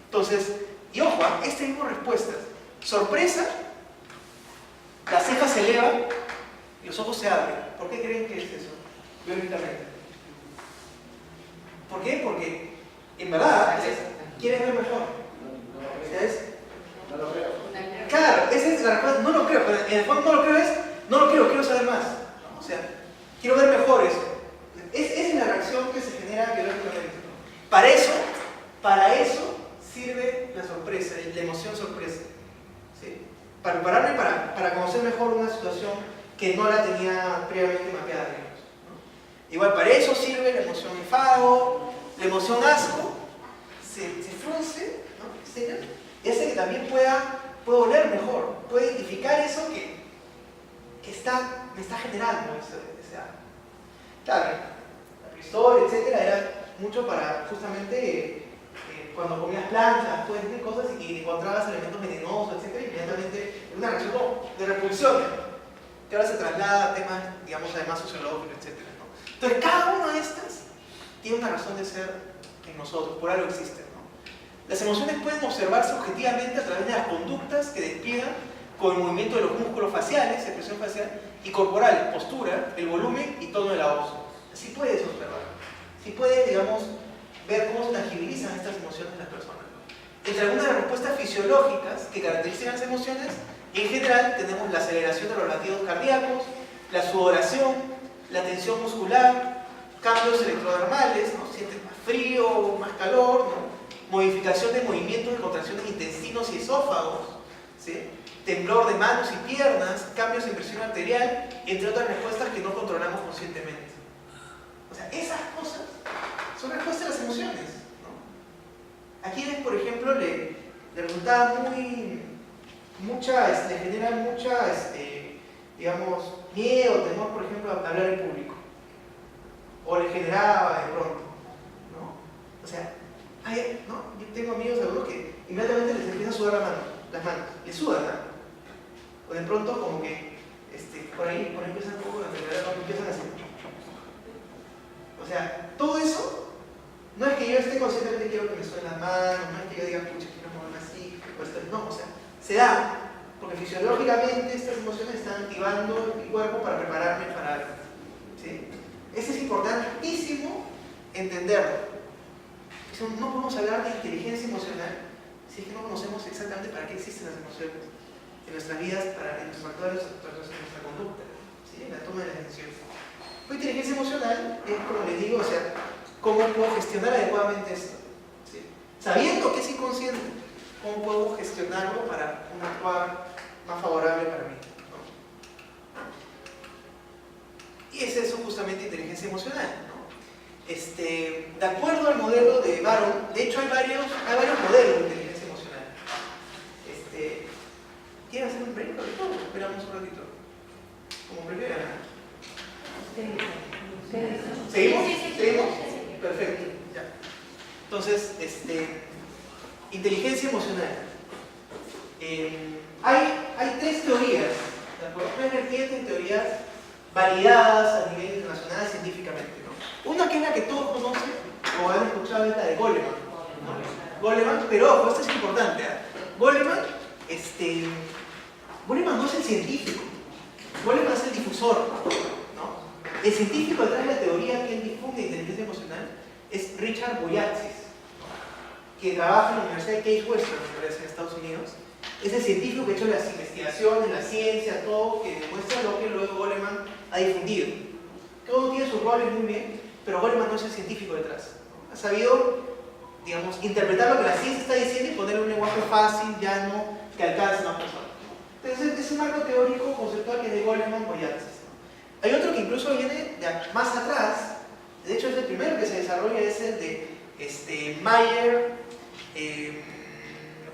Entonces, y ojo, esta misma respuesta, sorpresa, las cejas se elevan y los ojos se abren. ¿Por qué creen que es eso? Biológicamente. ¿Por qué? Porque en verdad quieres ver mejor. ¿Sabes? No lo creo. Claro, esa es la respuesta. No lo creo, pero en el fondo no lo creo no lo quiero saber más. O sea, quiero ver mejor eso. Esa es la reacción que se genera biológicamente. Para eso sirve la sorpresa, la emoción sorpresa, ¿sí? Para prepararme para conocer mejor una situación que no la tenía previamente mapeada, digamos, ¿no? Igual para eso sirve la emoción enfado, la emoción asco, se frunce, ¿no? Y hace que también pueda oler mejor, pueda identificar eso que me está generando ese algo. Claro, la prehistoria, etcétera, era mucho para justamente cuando comías plantas, todas estas cosas y encontrabas elementos venenosos, etcétera, inmediatamente una reacción de repulsión, que ahora se traslada a temas, digamos, además sociológicos, etcétera, ¿no? Entonces, cada una de estas tiene una razón de ser en nosotros, por algo existen, ¿no? Las emociones pueden observarse objetivamente a través de las conductas que despliegan con el movimiento de los músculos faciales, expresión facial, y corporal, postura, el volumen y tono de la voz. Así puedes observar, así puedes, digamos, ver cómo se tangibilizan estas emociones de las personas. Entre algunas de las respuestas fisiológicas que caracterizan las emociones, en general tenemos la aceleración de los latidos cardíacos, la sudoración, la tensión muscular, cambios electrodermales, ¿no? Sientes más frío, más calor, ¿no? Modificación de movimientos y contracciones de intestinos y esófagos, ¿sí? Temblor de manos y piernas, cambios en presión arterial, entre otras respuestas que no controlamos conscientemente. O sea, esas cosas son respuestas a las emociones, ¿no? A quienes, por ejemplo, le resultaba le genera mucha, digamos, miedo, temor, por ejemplo, a hablar en público. O le generaba de pronto, ¿no? O sea, ¿no? Yo tengo amigos algunos que inmediatamente les empieza a sudar las manos, les sudan, ¿no? O de pronto como que por ahí empiezan un poco a empiezan a hacer. O sea, todo eso no es que yo esté conscientemente quiero que me suenen las manos, no es que yo diga, pucha, quiero moverme así, no, o sea, se da porque fisiológicamente estas emociones están activando mi cuerpo para prepararme para algo, ¿sí? Eso es importantísimo entenderlo. No podemos hablar de inteligencia emocional si es que no conocemos exactamente para qué existen las emociones en nuestras vidas, en nuestros factores, en nuestra conducta, ¿sí? En la toma de las decisiones. La inteligencia emocional es, como les digo, o sea, cómo puedo gestionar adecuadamente esto, ¿sí? Sabiendo que es inconsciente, cómo puedo gestionarlo para un actuar más favorable para mí, ¿no? Y es eso justamente inteligencia emocional, ¿no? De acuerdo al modelo de Baron, de hecho hay varios modelos de inteligencia emocional. ¿Quieren hacer un break? Esperamos un ratito. Como prefieran. ¿Seguimos? ¿Seguimos? Perfecto. Ya. Entonces, inteligencia emocional. Hay tres teorías, ¿de acuerdo? Tres vertientes de teorías validadas a nivel internacional científicamente, ¿no? Una que es la que todos conocen o han escuchado es la de Goleman, ¿no? Goleman, pero ojo, esto es importante, ¿eh? Goleman no es el científico, Goleman es el difusor, ¿no? El científico detrás de la teoría que él difunde de inteligencia emocional es Richard Boyatzis, que trabaja en la Universidad de Case Western, en Estados Unidos. Es el científico que ha hecho las investigaciones, la ciencia, todo, que demuestra lo que luego Goleman ha difundido. Cada uno tiene sus roles muy bien, pero Goleman no es el científico detrás, ¿no? Ha sabido, digamos, interpretar lo que la ciencia está diciendo y ponerle un lenguaje fácil, llano, que alcance a más personas. Entonces, es un marco teórico conceptual que es de Goleman Boyatzis, ¿no? Hay otro que incluso viene más atrás, de hecho es el primero que se desarrolla, es el de Mayer,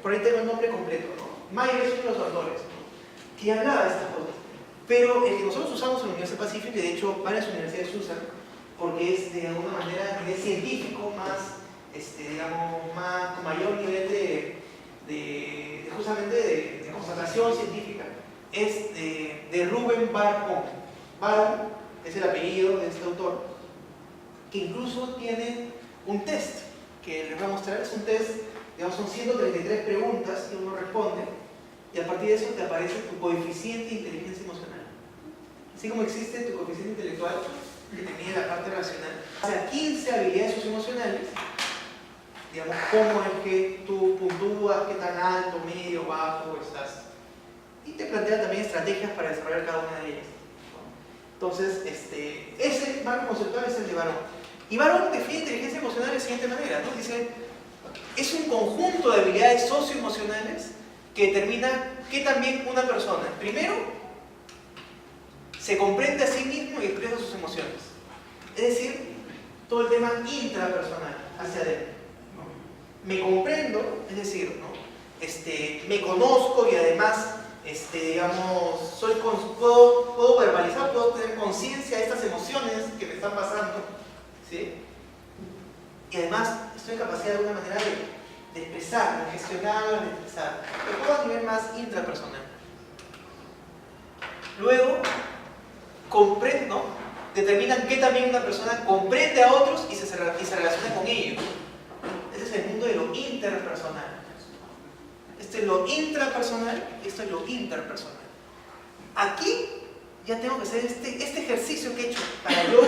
por ahí tengo el nombre completo, ¿no? Mayer es uno de los autores, ¿no? Que hablaba de estas cosas. Pero el que nosotros usamos en la Universidad Pacífica, y de hecho varias universidades usan, porque es de alguna manera a nivel científico, más, digamos, con mayor nivel justamente de constatación científica, es de Ruben Baron. Baron es el apellido de este autor, que incluso tiene un test que les voy a mostrar. Es un test, digamos, son 133 preguntas que uno responde y a partir de eso te aparece tu coeficiente de inteligencia emocional. Así como existe tu coeficiente intelectual que te mide la parte racional, o sea, 15 habilidades socioemocionales, digamos, cómo es que tú puntúas, qué tan alto, medio, bajo estás, y te plantea también estrategias para desarrollar cada una de ellas. Entonces, ese marco conceptual es el de Baron. Y Baron define inteligencia emocional de la siguiente manera, ¿no? Dice, es un conjunto de habilidades socioemocionales que determina que también una persona, primero, se comprende a sí mismo y expresa sus emociones. Es decir, todo el tema intrapersonal, hacia adentro, ¿no? Me comprendo, es decir, ¿no? Me conozco y además, digamos, puedo verbalizar, puedo tener conciencia de estas emociones que me están pasando, ¿sí? Y además estoy en capacidad de alguna manera de expresar, de gestionar, de expresar, pero todo a nivel más intrapersonal. Luego, comprendo, determinan que también una persona comprende a otros y se relaciona con ellos. Ese es el mundo de lo interpersonal. Esto es lo intrapersonal y esto es lo interpersonal. Aquí ya tengo que hacer este ejercicio que he hecho para yo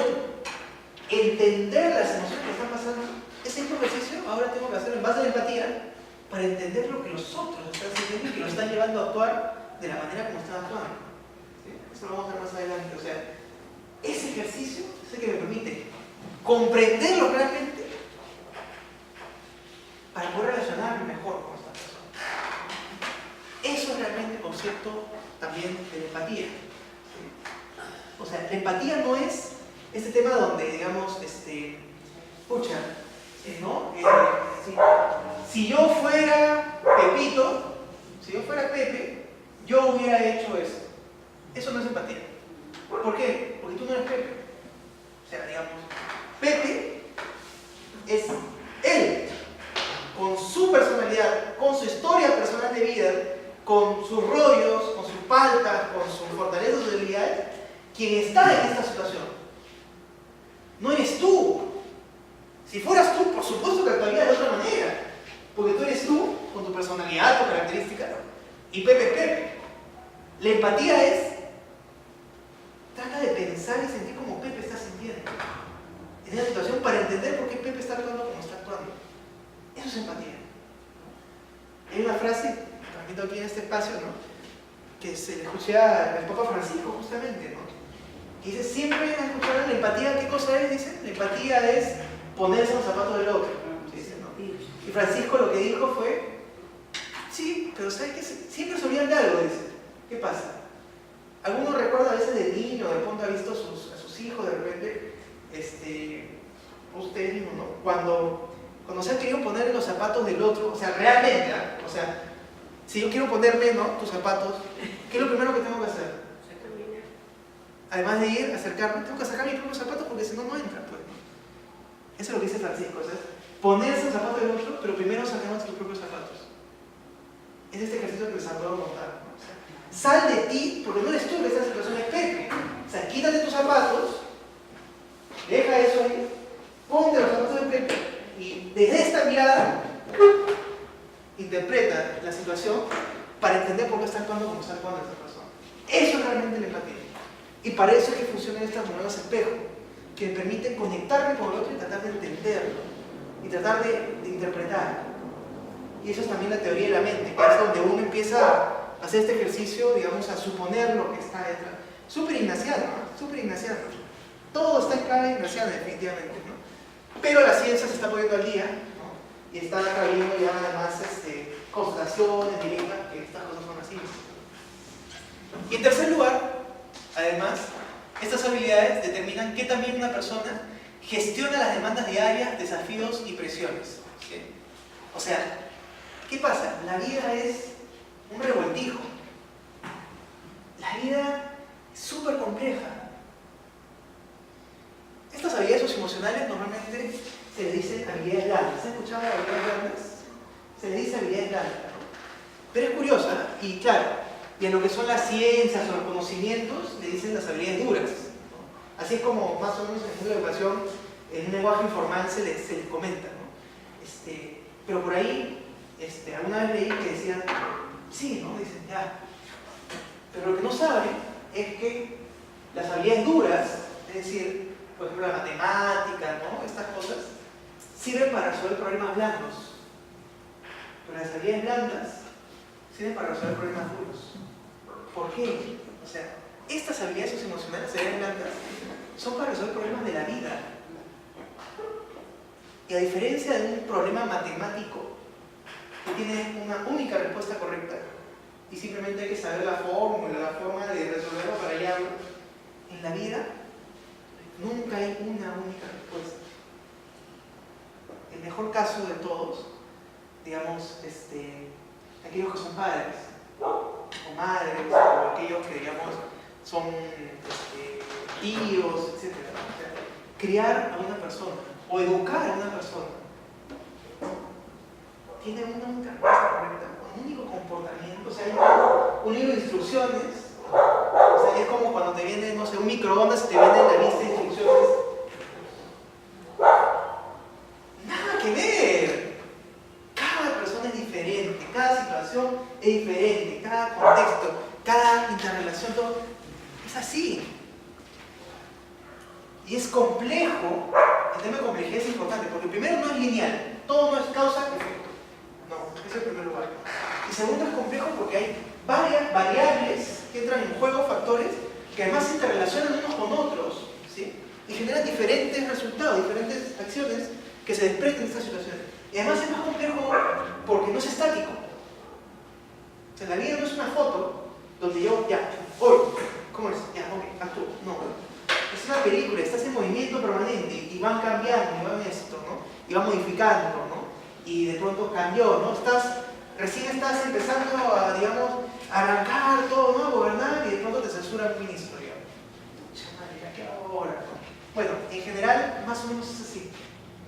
entender las emociones que están pasando. Ese mismo ejercicio ahora tengo que hacer en base a la empatía para entender lo que los otros están sintiendo y que lo están llevando a actuar de la manera como están actuando. ¿Sí? Eso lo vamos a ver más adelante. O sea, ese ejercicio es el que me permite comprenderlo realmente para poder relacionarme mejor con esta persona. Eso es realmente el concepto también de la empatía. ¿Sí? O sea, la empatía no es este tema donde, digamos, pucha, ¿no? Si yo fuera Pepito, si yo fuera Pepe, yo hubiera hecho eso. Eso no es empatía. ¿Por qué? Porque tú no eres Pepe. O sea, digamos, Pepe es él, con su personalidad, con su historia personal de vida, con sus rollos, con sus faltas, con sus fortalezas y debilidades, quien está en esta situación. No eres tú. Si fueras tú, por supuesto que actuaría de otra manera, porque tú eres tú, con tu personalidad, tu característica, y Pepe es Pepe. La empatía es, trata de pensar y sentir como Pepe está sintiendo en esa situación para entender por qué Pepe está actuando como está actuando. Eso es empatía. Hay una frase, transmito aquí en este espacio, ¿no?, que se le escuché al Papa Francisco justamente, ¿no?, que dice, siempre han escuchado la empatía. ¿Qué cosa es? Dice, la empatía es ponerse en los zapatos del otro. Dice, ¿no? Y Francisco lo que dijo fue, sí, pero ¿sabes qué? Siempre se olvidan de algo, dice. ¿Qué pasa? Algunos recuerdan a veces de niño, de pronto ha visto a sus hijos de repente, ustedes mismos, ¿no?, cuando se han querido poner en los zapatos del otro, o sea, realmente, ¿eh? O sea, si yo quiero ponerme, ¿no?, tus zapatos, ¿qué es lo primero que tengo que hacer? Además de ir, acercarme, tengo que sacar mis propios zapatos porque si no, no entra. Pues. Eso es lo que dice Francisco, o sea, ponerse el zapato del otro, pero primero sacar nuestros propios zapatos. Es este ejercicio que les acabo de contar, ¿no? O sea, sal de ti, porque no eres tú que esta situación es Pepe. O sea, quítate tus zapatos, deja eso ahí, ponte los zapatos de Pepe y desde esta mirada interpreta la situación para entender por qué está actuando como está actuando esta persona. Eso es realmente la empatía. Y para eso es que funcionan estas monedas espejo, que me permiten conectarme con el otro y tratar de entenderlo, y tratar de interpretarlo. Y eso es también la teoría de la mente, que es donde uno empieza a hacer este ejercicio, digamos, a suponer lo que está detrás. Súper ignaciano, ¿no? Súper ignaciano. Todo está en clave ignaciana, definitivamente, ¿no? Pero la ciencia se está poniendo al día, ¿no?, y está trayendo ya además constelaciones directas, que estas cosas son así. Y en tercer lugar, además, estas habilidades determinan que también una persona gestiona las demandas diarias, desafíos y presiones. ¿Sí? O sea, ¿qué pasa? La vida es un revoltijo. La vida es súper compleja. Estas habilidades socioemocionales normalmente se les dice habilidades blandas. ¿Se han escuchado de habilidades blandas? Se les dice habilidades blandas, ¿no? Pero es curiosa, y claro, y en lo que son las ciencias o los conocimientos le dicen las habilidades duras, ¿no? Así es como más o menos en la educación, en un lenguaje informal se les comenta, ¿no? Pero por ahí, alguna vez leí que decían, sí, ¿no? Dicen, ya. Pero lo que no saben es que las habilidades duras, es decir, por ejemplo, la matemática, ¿no?, estas cosas, sirven para resolver problemas blandos. Pero las habilidades blandas sirven para resolver problemas duros. ¿Por qué? O sea, estas habilidades socioemocionales, habilidades blandas, son para resolver problemas de la vida. Y a diferencia de un problema matemático que tiene una única respuesta correcta y simplemente hay que saber la fórmula, la forma de resolverlo para hallarlo, en la vida nunca hay una única respuesta. El mejor caso de todos, digamos, aquellos que son padres o madres, o aquellos que, digamos, son tíos, etc. O sea, criar a una persona o educar a una persona tiene una única respuesta correcta, un único comportamiento. O sea, hay un libro de instrucciones. O sea, es como cuando te viene, no sé, un microondas y te viene la lista de instrucciones. Nada que ver. Cada persona es diferente, cada situación es diferente, cada contexto, cada interrelación, todo es así. Y es complejo. El tema de complejidad es importante, porque primero no es lineal, todo no es causa y efecto. No, Eso en primer lugar. Y segundo, es complejo porque hay varias variables que entran en juego, factores, que además se interrelacionan unos con otros, ¿sí? Y generan diferentes resultados, diferentes acciones que se desprenden de estas situaciones. Y además es más complejo porque no es estático. O sea, la vida no es una foto donde yo, ya, hoy, ¿cómo es? Ya, ok, actúo. No. Es una película, estás en movimiento permanente y van cambiando, y van esto, ¿no? Y van modificando, ¿no? Y de pronto cambió, ¿no? Recién estás empezando a, digamos, a arrancar todo, ¿no? A gobernar y de pronto te censura un ministro, digamos. Chaval, ¿qué ahora? ¿No? Bueno, en general, más o menos es así,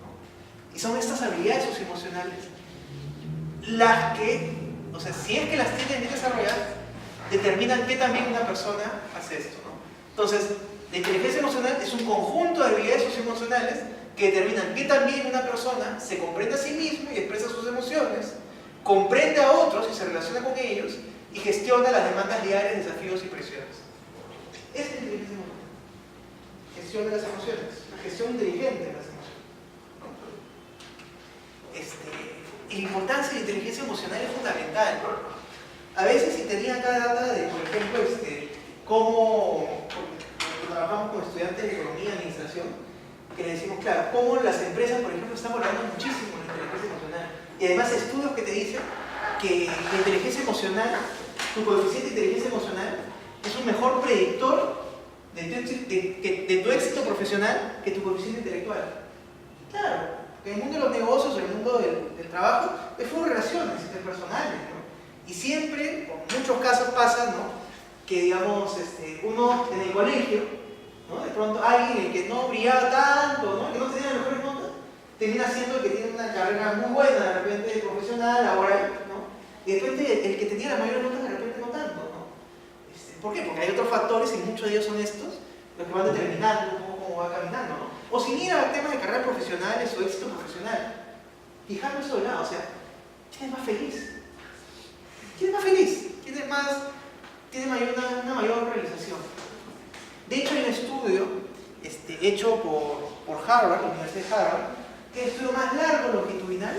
¿no? Y son estas habilidades socioemocionales las que, o sea, si es que las tienen bien desarrolladas, determinan que también una persona hace esto, ¿no? Entonces, la inteligencia emocional es un conjunto de habilidades socioemocionales que determinan que también una persona se comprende a sí mismo y expresa sus emociones, comprende a otros y se relaciona con ellos y gestiona las demandas diarias, desafíos y presiones. Esa es la inteligencia emocional. Gestión de las emociones, la gestión inteligente de las emociones. La importancia de la inteligencia emocional es fundamental. A veces, si tenía acá data de, por ejemplo, cómo trabajamos con estudiantes de economía y administración, que le decimos, claro, cómo las empresas, por ejemplo, están valorando muchísimo la inteligencia emocional. Y además estudios que te dicen que la inteligencia emocional, tu coeficiente de inteligencia emocional, es un mejor predictor de tu éxito profesional que tu coeficiente intelectual. Claro, en el mundo de los negocios, en el mundo del trabajo, es full relaciones interpersonales, ¿no? Y siempre, en muchos casos pasa, ¿no? Que digamos, uno en el colegio, ¿no? De pronto alguien el que no brillaba tanto, ¿no? El que no tenía las mejores notas, termina siendo el que tiene una carrera muy buena, de repente profesional, laboral, ¿no? Y de repente el que tenía las mayores notas, de repente no tanto, ¿no? ¿Por qué? Porque hay otros factores y muchos de ellos son estos, los que van determinando un poco cómo va caminando, ¿no? O sin ir a temas de carreras profesionales o éxito profesional, fijarlo eso de lado, o sea, ¿quién es más feliz? ¿Quién es más feliz? ¿Quién es más, tiene una mayor realización? De hecho, hay un estudio hecho por Harvard, la Universidad de Harvard, que es el estudio más largo, longitudinal,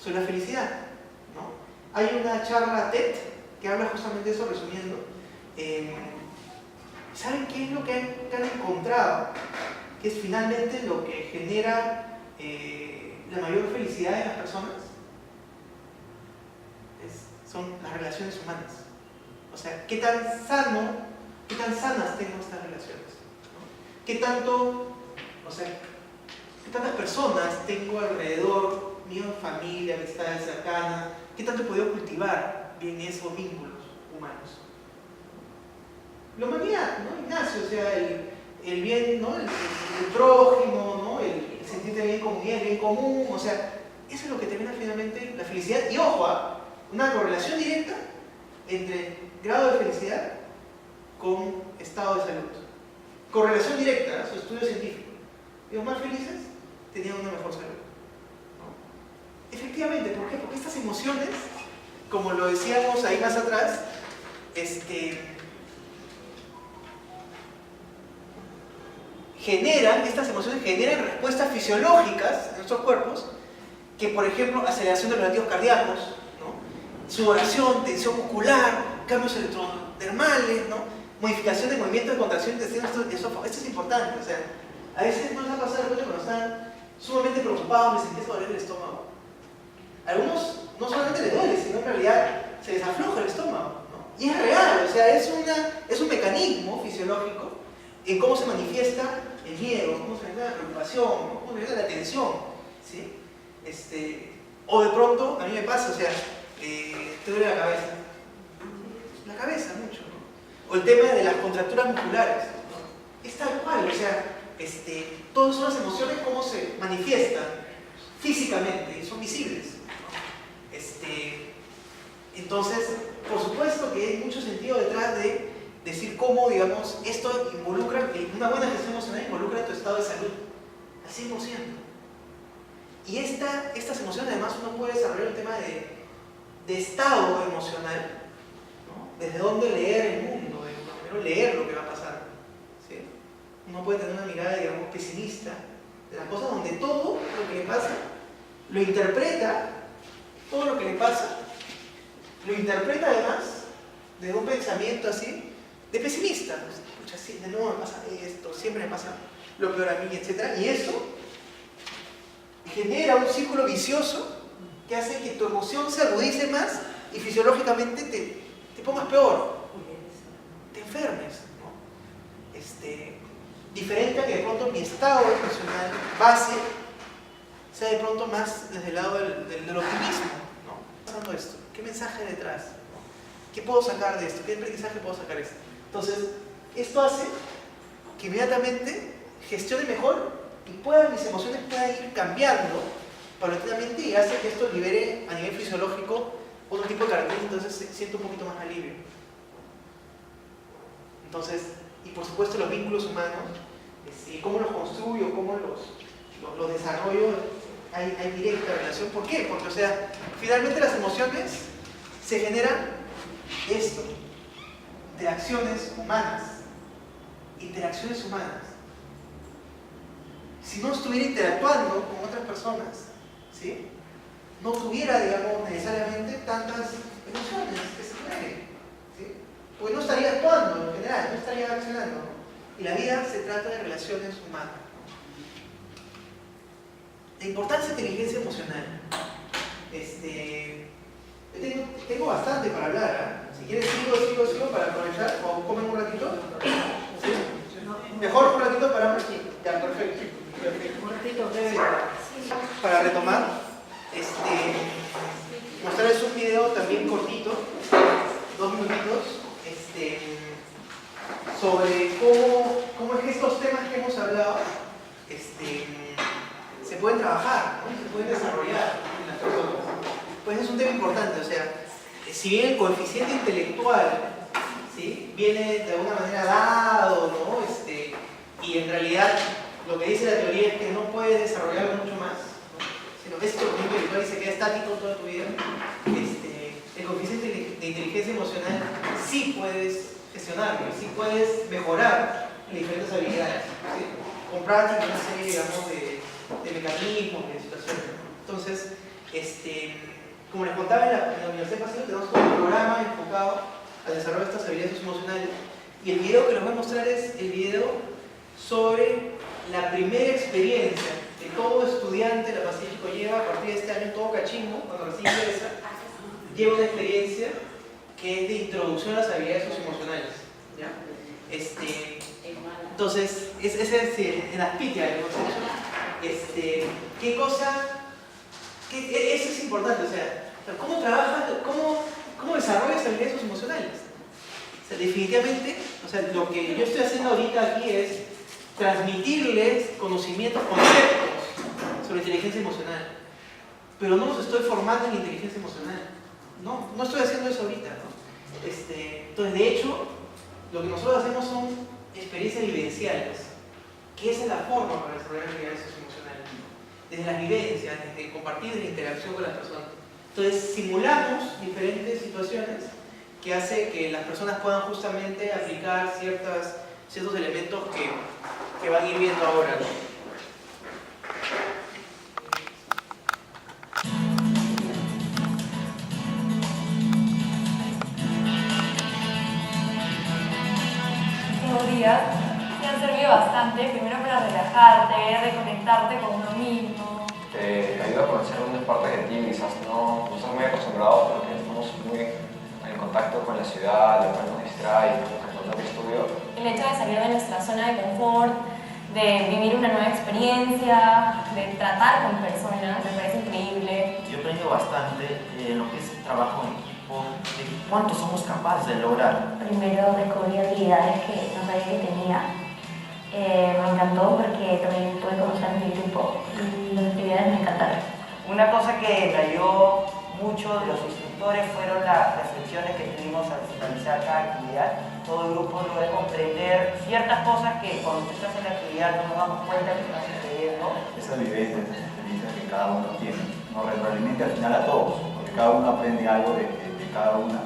sobre la felicidad, ¿no? Hay una charla TED que habla justamente de eso, resumiendo. ¿Saben qué es lo que han encontrado? Que es finalmente lo que genera la mayor felicidad de las personas. Son las relaciones humanas. O sea, qué tan sanas tengo estas relaciones, ¿no? ¿Qué tantas personas tengo alrededor mío, familia, amistades cercanas? ¿Qué tanto he podido cultivar bien esos vínculos humanos? La humanidad, ¿no? Ignacio, o sea, el bien, ¿no? El prójimo, ¿no? El sentirte bien con el bien común, o sea, eso es lo que termina finalmente la felicidad. Y ojo, una correlación directa entre grado de felicidad con estado de salud. Correlación directa, su estudio científico. Los más felices tenían una mejor salud, ¿no? Efectivamente, ¿por qué? Porque estas emociones, como lo decíamos ahí más atrás, estas emociones generan respuestas fisiológicas en nuestros cuerpos, que por ejemplo, aceleración de los latidos cardíacos, ¿no? Sudoración, tensión muscular, cambios electrodermales, ¿no? Modificación de movimiento de contracción intestinal. Esto es importante, o sea, a veces nos ha pasado cuando están sumamente preocupados, les empieza a doler el estómago. A algunos no solamente les duele, sino en realidad se les afloja el estómago, ¿no? Y es real, o sea, es un mecanismo fisiológico en cómo se manifiesta el miedo, cómo se manifiesta la preocupación, ¿no? Cómo se manifiesta la tensión, ¿sí? O de pronto, a mí me pasa, o sea, te duele la cabeza mucho, ¿no? O el tema de las contracturas musculares, ¿no? Es tal cual, o sea, todas son las emociones cómo se manifiestan físicamente y son visibles, ¿no? Entonces, por supuesto que hay mucho sentido detrás de decir cómo, digamos, esto involucra, una buena gestión emocional involucra tu estado de salud al 100%. Y estas emociones, además, uno puede desarrollar el tema de estado emocional, ¿no? Desde dónde leer el mundo, primero leer lo que va a pasar, ¿sí? Uno puede tener una mirada, digamos, pesimista de las cosas, donde todo lo que le pasa lo interpreta, todo lo que le pasa lo interpreta además desde un pensamiento así, de pesimista. Escucha, sí, de nuevo me pasa esto, siempre me pasa lo peor a mí, etc. Y eso genera un círculo vicioso que hace que tu emoción se agudice más y fisiológicamente te pongas peor, te enfermes, ¿no? Diferente a que de pronto mi estado emocional base sea de pronto más desde el lado del optimismo, ¿no? Pasando esto, ¿qué mensaje hay detrás? ¿No? ¿Qué puedo sacar de esto? ¿Qué aprendizaje puedo sacar de esto? Entonces, esto hace que inmediatamente gestione mejor y mis emociones puedan ir cambiando paulatinamente y hace que esto libere a nivel fisiológico otro tipo de características, entonces siento un poquito más alivio. Entonces, y por supuesto los vínculos humanos, cómo los construyo, cómo los desarrollo, hay directa relación. ¿Por qué? Porque, o sea, finalmente las emociones se generan esto, interacciones humanas. Interacciones humanas. Si no estuviera interactuando con otras personas, ¿sí?, no tuviera, digamos, necesariamente tantas emociones que se generen, ¿sí? Porque no estaría actuando en general, no estaría accionando, ¿no? Y la vida se trata de relaciones humanas. La importancia de inteligencia emocional. Yo tengo bastante para hablar, ¿eh? Si quieres sigo para aprovechar, o comen un ratito. ¿Sí? Mejor un ratito para... Ya, perfecto. Un ratito breve. Para retomar, mostrarles un video también cortito, 2 minutitos, sobre cómo es que estos temas que hemos hablado se pueden trabajar, ¿no? Se pueden desarrollar en las personas. Pues es un tema importante, o sea, si bien el coeficiente intelectual, ¿sí?, viene de alguna manera dado, ¿no? Y en realidad lo que dice la teoría es que no puedes desarrollarlo mucho más, ¿no? Sino que esto intelectual y se queda estático toda tu vida. El coeficiente de inteligencia emocional sí puedes gestionarlo, sí puedes mejorar en diferentes habilidades, ¿sí?, con práctica, una serie, digamos, de mecanismos, de situaciones. Entonces, como les contaba en la Universidad Pacífico, tenemos todo un programa enfocado al desarrollo de estas habilidades socioemocionales. Y el video que les voy a mostrar es el video sobre la primera experiencia que todo estudiante de la Pacífico lleva a partir de este año, todo cachimbo, cuando recién ingresa, lleva una experiencia que es de introducción a las habilidades socioemocionales, ¿ya? Entonces, ese es en las pitas, ¿qué cosa? Eso es importante, o sea, ¿cómo trabajas, cómo desarrollas habilidades socioemocionales? O sea, definitivamente, o sea, lo que yo estoy haciendo ahorita aquí es transmitirles conocimientos, conceptos sobre inteligencia emocional, pero no los estoy formando en inteligencia emocional. No estoy haciendo eso ahorita, ¿no? Entonces, de hecho, lo que nosotros hacemos son experiencias vivenciales, que esa es la forma para desarrollar habilidades socioemocionales, desde las vivencias, desde compartir, desde la interacción con las personas. Entonces, simulamos diferentes situaciones que hace que las personas puedan justamente aplicar ciertos elementos que van a ir viendo ahora, ¿no? Días te han servido bastante, primero para relajarte, reconectarte con uno mismo. Te ayuda a conocer unas partes de ti, quizás no estás muy acostumbrado porque estamos muy en contacto con la ciudad, lo cual nos distrae, con el propio estudio. El hecho de salir de nuestra zona de confort, de vivir una nueva experiencia, de tratar con personas, me parece increíble. Yo he aprendido bastante en lo que es el trabajo en equipo, de cuánto somos capaces de lograr. Primero descubrí habilidades que no sabía que tenía. Me encantó porque también pude conocer mi grupo y las actividades me encantaron. Una cosa que me ayudó mucho de los instructores fueron las reflexiones que tuvimos al finalizar cada actividad. Todo el grupo logró comprender ciertas cosas que cuando tú estás en la actividad no nos damos cuenta que están sucediendo. Esas vivencias, esas experiencias que cada uno tiene, nos retroalimenta al final a todos, porque cada uno aprende algo de cada una.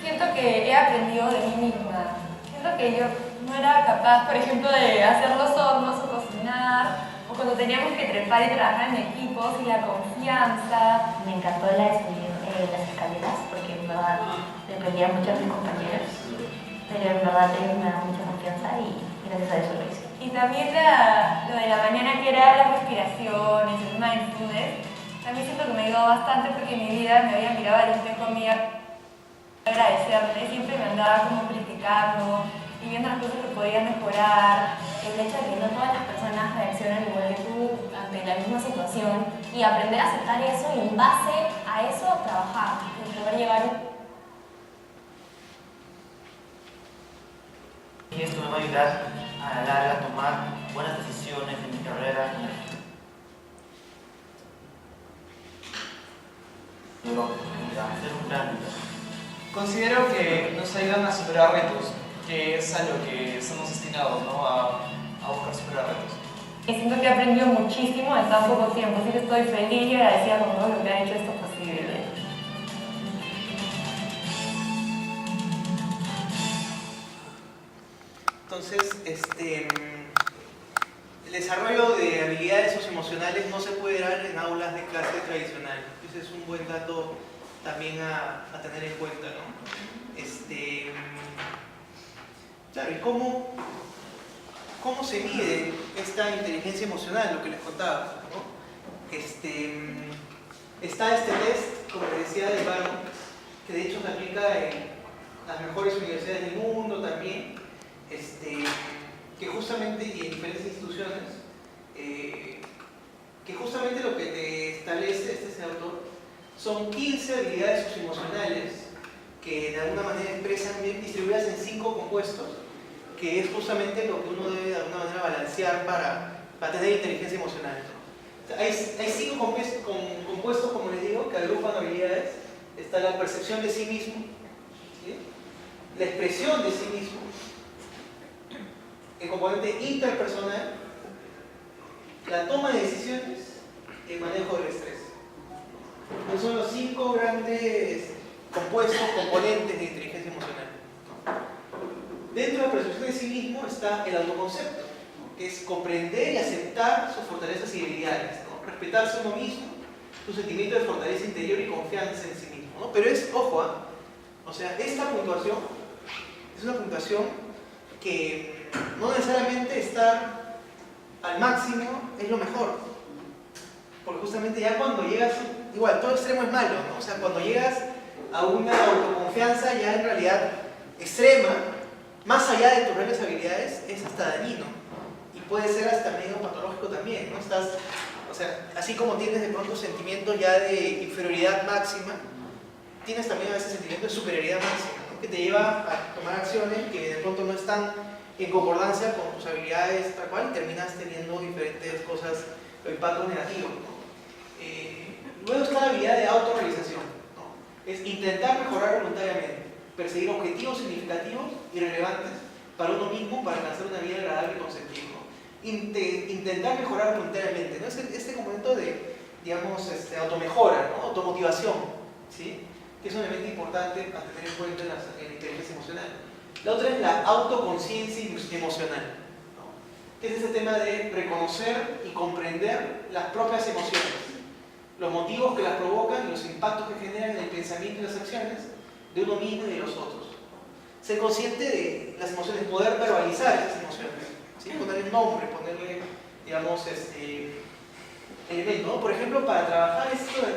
Siento que he aprendido de mí misma. Siento que yo no era capaz, por ejemplo, de hacer los hornos o cocinar, o cuando teníamos que trepar y trabajar en equipos y la confianza. Me encantó la las escaleras, porque en verdad dependía mucho de mis compañeros, pero en verdad ellos me dan mucha confianza y gracias a eso lo hice. Y también lo de la mañana, que era las respiraciones, el mindfulness, también siento que me ayudó bastante porque en mi vida me había mirado al espejo mío agradecerle, siempre me andaba como criticando y viendo las cosas que podía mejorar, el hecho de que no todas las personas reaccionan igual que tú ante la misma situación y aprender a aceptar eso y en base a eso trabajar y poder llegar Y esto me va a ayudar a la larga a tomar buenas decisiones en mi carrera. Pero hacer un plan. Considero que nos ayudan a superar retos, que es a lo que somos destinados, ¿no? A buscar superar retos. Y siento que he aprendido muchísimo en tan poco tiempo, así que estoy feliz y agradecida con todo lo que ha hecho esto posible. Entonces, el desarrollo de habilidades socioemocionales no se puede dar en aulas de clase tradicional. Ese es un buen dato también a tener en cuenta, ¿no? Claro, ¿y cómo se mide esta inteligencia emocional? Lo que les contaba, ¿no? Está este test, como les decía, de Barron, que de hecho se aplica en las mejores universidades del mundo también, que justamente, y en diferentes instituciones, que justamente lo que te establece este autor son 15 habilidades socioemocionales que de alguna manera expresan bien distribuidas en 5 compuestos, que es justamente lo que uno debe de alguna manera balancear para tener inteligencia emocional. O sea, hay 5 compuestos, como les digo, que agrupan habilidades. Está la percepción de sí mismo, ¿sí? La expresión de sí mismo, el componente interpersonal, la toma de decisiones y el manejo del estrés. Esos son los 5 grandes componentes de inteligencia emocional. Dentro de la percepción de sí mismo está el autoconcepto, que es comprender y aceptar sus fortalezas y debilidades, ¿no? Respetarse a uno mismo, su sentimiento de fortaleza interior y confianza en sí mismo, ¿no? Pero es, ojo, o sea, esta puntuación es una puntuación que no necesariamente estar al máximo es lo mejor, porque justamente ya cuando llegas, igual, todo extremo es malo, ¿no? O sea, cuando llegas a una autoconfianza ya en realidad extrema, más allá de tus reales habilidades, es hasta dañino y puede ser hasta medio patológico también, ¿no? O sea, así como tienes de pronto sentimientos ya de inferioridad máxima, tienes también a veces sentimiento de superioridad máxima, ¿no? Que te lleva a tomar acciones que de pronto no están en concordancia con tus habilidades tal cual y terminas teniendo diferentes cosas o impactos negativos, ¿no? Luego está la habilidad de autorrealización, ¿no? Es intentar mejorar voluntariamente, perseguir objetivos significativos y relevantes para uno mismo para alcanzar una vida agradable y con sentido, ¿no? Intentar mejorar voluntariamente, ¿no? Este componente de, digamos, automejora, ¿no? Automotivación, ¿sí? Que es un elemento importante a tener en cuenta en la inteligencia emocional. La otra es la autoconciencia emocional, ¿no? Que es ese tema de reconocer y comprender las propias emociones, los motivos que las provocan y los impactos que generan en el pensamiento y las acciones de uno mismo y de los otros. Ser consciente de las emociones, poder verbalizar esas emociones, ¿sí? Ponerle nombre, ponerle, digamos, elemento, ¿no? Por ejemplo, para trabajar esto de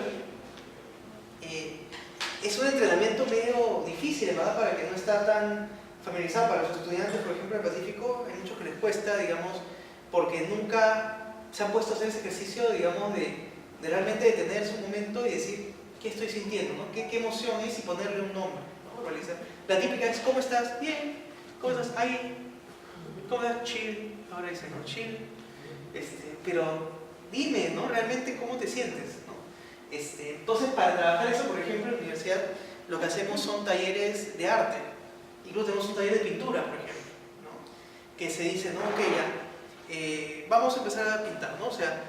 aquí, es un entrenamiento medio difícil, ¿verdad? Para que no está tan familiarizado para los estudiantes, por ejemplo, del Pacífico, hay muchos que les cuesta, digamos, porque nunca se han puesto a hacer ese ejercicio, digamos, de realmente detenerse un momento y decir, ¿qué estoy sintiendo? ¿No? ¿Qué emoción es? Y ponerle un nombre, ¿no? La típica es, ¿cómo estás? Bien. ¿Cómo estás? Ahí. ¿Cómo estás? Chill. Ahora dicen, no, chill. Pero dime, ¿no? Realmente, ¿cómo te sientes? ¿No? Entonces, para trabajar eso, por ejemplo, en la universidad, lo que hacemos son talleres de arte. Incluso tenemos un taller de pintura, por ejemplo, ¿no? Que se dice, ¿no? Ok, ya, vamos a empezar a pintar, ¿no? O sea,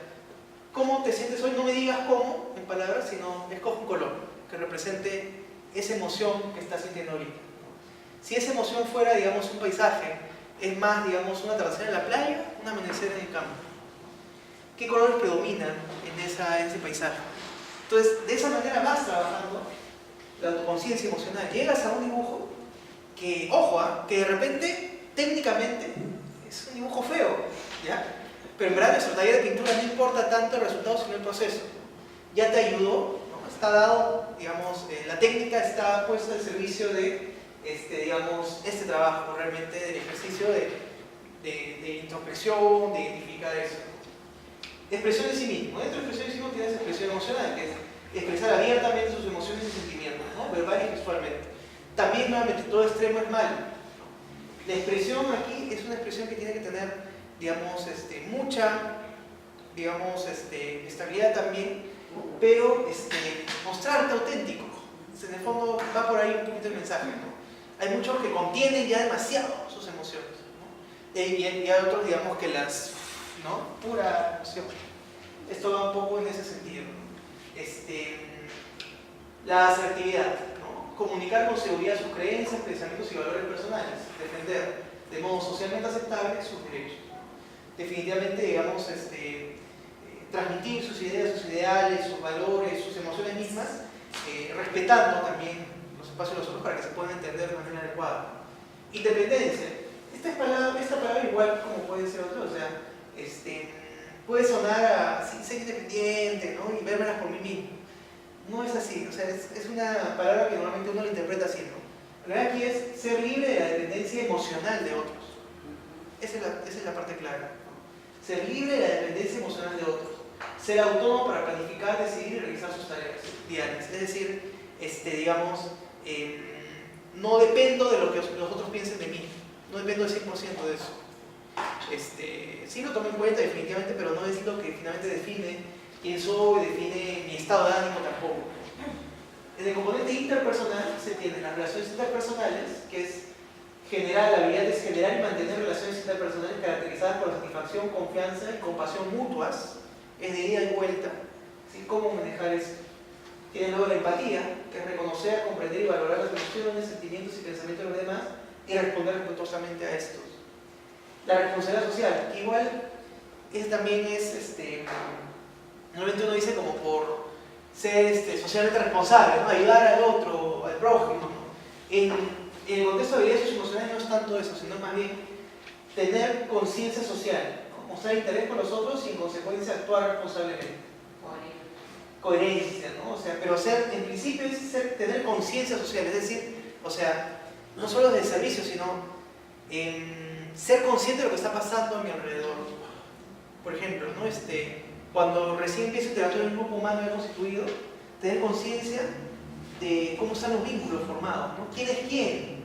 ¿cómo te sientes hoy? No me digas cómo, en palabras, sino escoge un color que represente esa emoción que estás sintiendo ahorita, ¿no? Si esa emoción fuera, digamos, un paisaje, es más, digamos, un atardecer en la playa, un amanecer en el campo. ¿Qué colores predominan en ese paisaje? Entonces, de esa manera vas trabajando la autoconciencia emocional. Llegas a un dibujo que, ojo, que de repente, técnicamente, es un dibujo feo, ¿ya? Pero en verdad nuestro taller de pintura no importa tanto el resultado sino el proceso. Ya te ayudó, ¿no? Está dado, digamos, la técnica está puesta al servicio de, digamos, este trabajo realmente del ejercicio de introspección, de identificar eso. Expresión de sí mismo. Dentro de expresión de sí mismo tienes expresión emocional, que es expresar abiertamente sus emociones y sentimientos, ¿no? Verbal y gestualmente. También, nuevamente, todo extremo es malo, ¿no? La expresión aquí es una expresión que tiene que tener, digamos, mucha, digamos, estabilidad también, pero mostrarte auténtico. En el fondo va por ahí un poquito el mensaje, ¿no? Hay muchos que contienen ya demasiado sus emociones, ¿no? Y hay otros, digamos, que las, ¿no? Pura emoción. Esto va un poco en ese sentido, ¿no? La asertividad, ¿no? Comunicar con seguridad sus creencias, pensamientos y valores personales, defender de modo socialmente aceptable sus derechos. Definitivamente, digamos, transmitir sus ideas, sus ideales, sus valores, sus emociones mismas, respetando también los espacios de los otros para que se puedan entender de manera adecuada. Independencia. Esta palabra igual como puede ser otra, o sea, puede sonar a ser independiente, ¿no? Y vérmelas por mí mismo. No es así, o sea, es una palabra que normalmente uno la interpreta así, ¿no? La verdad aquí es ser libre de la dependencia emocional de otros. Esa es la parte clara, ¿no? Ser libre de la dependencia emocional de otros. Ser autónomo para planificar, decidir y realizar sus tareas diarias. Es decir, digamos, no dependo de lo que los otros piensen de mí. No dependo del 100% de eso. Sí lo tomo en cuenta definitivamente, pero no es lo que finalmente define quién soy, define mi estado de ánimo tampoco. En el componente interpersonal se tienen las relaciones interpersonales, que es la habilidad es generar y mantener relaciones interpersonales caracterizadas por satisfacción, confianza y compasión mutuas, es de ida y vuelta. ¿Sí? ¿Cómo manejar eso? Tiene luego la empatía, que es reconocer, comprender y valorar las emociones, sentimientos y pensamientos de los demás y responder respetuosamente a estos. La responsabilidad social, que igual también es, normalmente uno dice como por ser socialmente responsable, ¿no? Ayudar al otro, al prójimo, ¿no? En el contexto de habilidades socioemocionales no es tanto eso, sino más bien tener conciencia social, ¿no? Mostrar interés por los otros y en consecuencia actuar responsablemente. Coherencia, ¿no? O sea, pero en principio es tener conciencia social, es decir, o sea, no solo del servicio, sino ser consciente de lo que está pasando a mi alrededor. Por ejemplo, ¿no? Cuando recién empiezo a interactuar en un grupo humano ya constituido, tener conciencia de cómo están los vínculos formados, ¿no? ¿Quién es quién?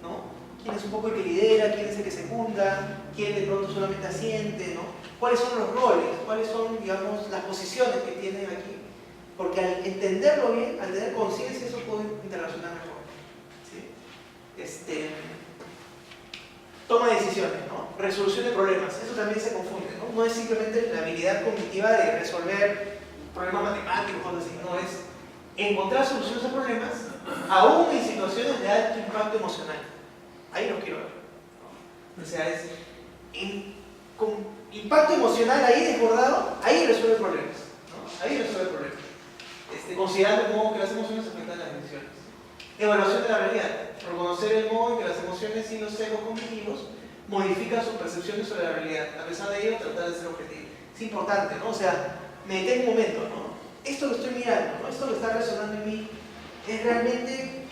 ¿No? ¿Quién es un poco el que lidera? ¿Quién es el que secunda? ¿Quién de pronto solamente asiente? ¿No? ¿Cuáles son los roles? ¿Cuáles son, digamos, las posiciones que tienen aquí? Porque al entenderlo bien, al tener conciencia, eso puede interrelacionar mejor. ¿Sí? Toma de decisiones, ¿no? Resolución de problemas, eso también se confunde, ¿no? No es simplemente la habilidad cognitiva de resolver problemas matemáticos, cosas así, no, es encontrar soluciones a problemas, aún en situaciones de alto impacto emocional. Ahí lo quiero ver, ¿no? O sea, con impacto emocional ahí desbordado, ahí resuelve problemas, ¿no? Ahí resuelve problemas. Considerando el modo que las emociones afectan las decisiones. Evaluación de la realidad. Reconocer el modo en que las emociones y los sesgos cognitivos modifican sus percepciones sobre la realidad. A pesar de ello, tratar de ser objetivo. Es importante, ¿no? O sea, me detengo un momento, ¿no? Esto lo estoy mirando, ¿no? Esto lo está resonando en mí. ¿Es realmente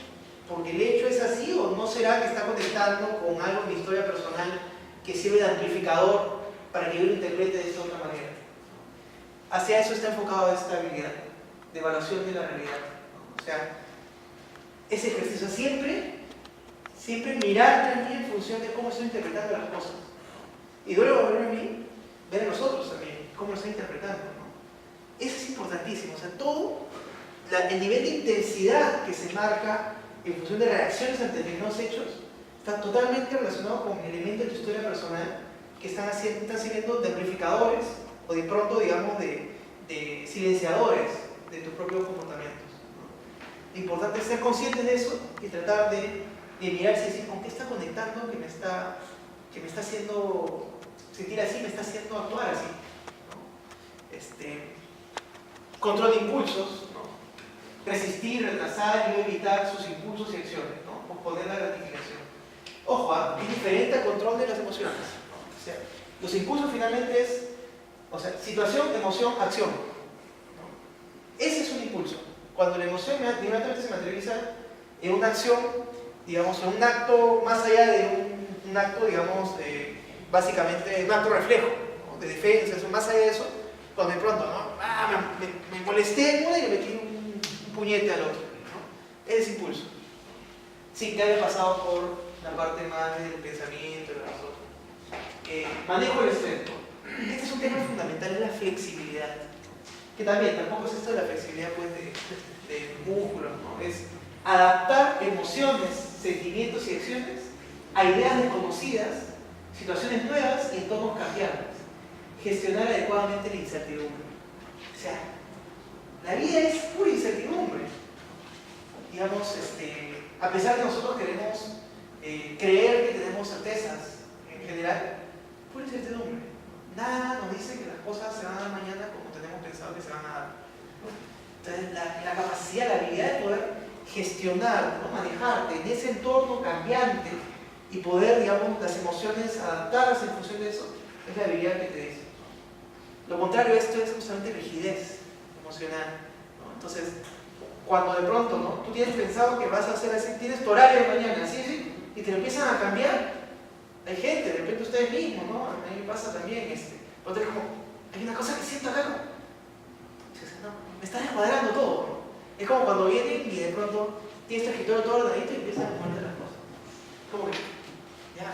porque el hecho es así o no será que está conectando con algo en mi historia personal que sirve de amplificador para que yo lo interprete de esta otra manera? Hacia eso está enfocado esta habilidad de evaluación de la realidad, ¿no? O sea, ese ejercicio siempre mirar también en función de cómo estoy interpretando las cosas. Y luego volver a mí, ver a nosotros también, cómo lo estoy interpretando, ¿no? Eso es importantísimo, o sea, todo el nivel de intensidad que se marca en función de reacciones ante determinados hechos está totalmente relacionado con elementos de tu historia personal que están sirviendo de amplificadores o de pronto, digamos, de silenciadores de tus propios comportamientos. Lo importante es ser consciente de eso y tratar de mirarse y decir con qué está conectando que me está haciendo sentir así, me está haciendo actuar así, ¿no? Control de impulsos, ¿no? resistir, retrasar y evitar sus impulsos y acciones, ¿no? Posponer la gratificación. Ojo, es diferente al control de las emociones, ¿no? O sea, los impulsos finalmente es, o sea, situación, emoción, acción, ¿no? Ese es un impulso. Cuando la emoción inmediatamente se materializa en una acción, digamos, en un acto más allá de un acto, digamos, básicamente un acto reflejo, ¿no? De defensa, eso, más allá de eso, cuando de pronto, ¿no? Me molesté en una y le metí un puñete al otro, ¿no? Ese impulso. Sí, que haya pasado por la parte más del pensamiento, de la razón. Manejo del estrés. Este es un tema fundamental, es la flexibilidad. Que también, tampoco es esto de la flexibilidad pues, de músculos, ¿no? Es adaptar emociones, sentimientos y acciones a ideas desconocidas, situaciones nuevas y entornos cambiables. Gestionar adecuadamente la incertidumbre. O sea, la vida es pura incertidumbre. Digamos, a pesar de nosotros queremos creer que tenemos certezas en general, pura incertidumbre. Nada nos dice que las cosas se van a dar mañana como tenemos pensado que se van a dar. Entonces, la capacidad, la habilidad de poder gestionar, ¿no? Manejarte en ese entorno cambiante y poder, digamos, las emociones adaptarlas en función de eso, es la habilidad que te dice. Lo contrario a esto es justamente rigidez emocional, ¿no? Entonces, cuando de pronto, ¿no? Tú tienes pensado que vas a hacer así, tienes tu horario de mañana, ¿sí? Y te lo empiezan a cambiar, hay gente, de repente ustedes mismos, ¿no? A mí me pasa también, pero es como, hay una cosa que siento acá, ¿no? Me está descuadrando todo, ¿no? Es como cuando vienen y de pronto tienes tu escritorio todo ordenadito y empiezan a mover las cosas. Como que, ya,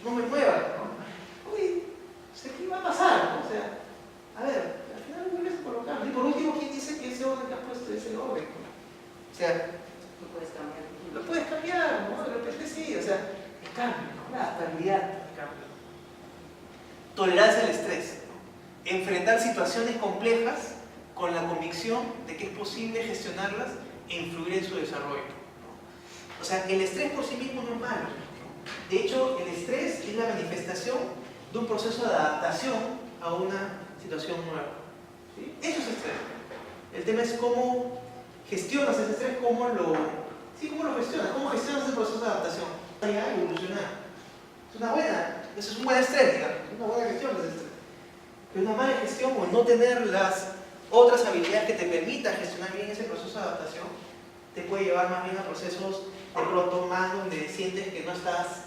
no me mueva, ¿no? Uy, ¿qué va a pasar? ¿No? O sea, a ver, al final vuelves a colocar. Y por último, ¿quién dice que ese orden que has puesto es el orden? O sea, Lo puedes cambiar. lo puedes cambiar, ¿no? De repente sí, o sea, el cambio, ¿no? La estabilidad del cambio. Tolerancia al estrés, ¿no? Enfrentar situaciones complejas con la convicción de que es posible gestionarlas e influir en su desarrollo, ¿no? O sea, el estrés por sí mismo no es malo, ¿no? De hecho, el estrés es la manifestación de un proceso de adaptación a una situación nueva, ¿sí? Eso es estrés. El tema es cómo gestionas ese estrés, cómo lo gestionas, cómo gestionas ese proceso de adaptación para evolucionar. Eso es un buen estrés, digamos, una buena gestión de ese estrés. Pero una mala gestión o no tener las otras habilidades que te permitan gestionar bien ese proceso de adaptación te puede llevar más bien a procesos de pronto más donde sientes que no estás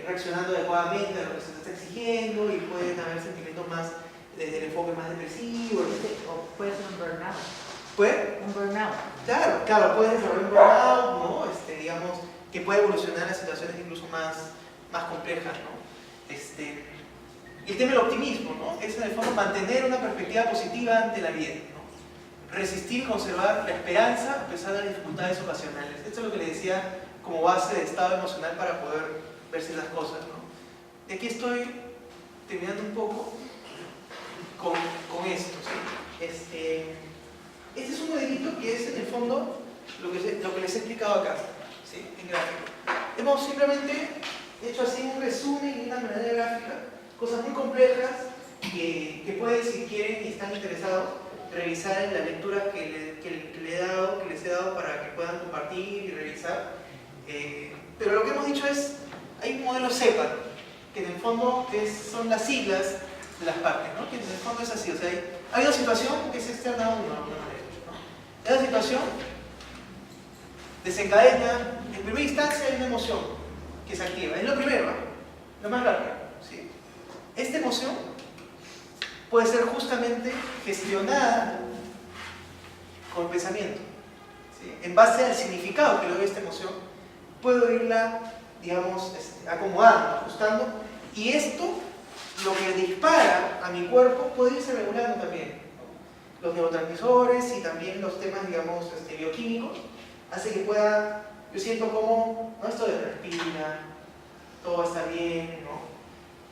reaccionando adecuadamente a lo que se te está exigiendo y pueden haber sentimientos más desde el enfoque más depresivo. O puede ser un burnout. ¿Puede? Un burnout. Claro, puede desarrollar un burnout, ¿no? Digamos, que puede evolucionar a situaciones incluso más complejas, ¿no? El tema del optimismo, ¿no? Es en el fondo mantener una perspectiva positiva ante la vida, ¿no? Resistir y conservar la esperanza a pesar de las dificultades ocasionales. Esto es lo que le decía como base de estado emocional para poder verse las cosas, ¿no? Y aquí estoy terminando un poco con esto, ¿sí? Este es un modelito que es en el fondo lo que les he explicado acá, ¿sí? En gráfico. Hemos simplemente hecho así un resumen y una manera gráfica, cosas muy complejas que pueden, si quieren y están interesados, revisar en la lectura que les he dado para que puedan compartir y revisar. Pero lo que hemos dicho es, hay un modelo CEPA, que en el fondo son las siglas de las partes, ¿no? Que en el fondo es así, o sea, hay una situación que es externa a uno, ¿no? Esa situación desencadena, en primera instancia hay una emoción que se activa, es lo primero, ¿no? Lo más rápido, ¿sí? Esta emoción puede ser justamente gestionada con el pensamiento, ¿sí? En base al significado que le doy a esta emoción, puedo irla, digamos, acomodando, ajustando, y esto, lo que dispara a mi cuerpo, puede irse regulando también, ¿no? Los neurotransmisores y también los temas, digamos, bioquímicos, hace que pueda, yo siento como, ¿no? Esto de respira, todo está bien, ¿no?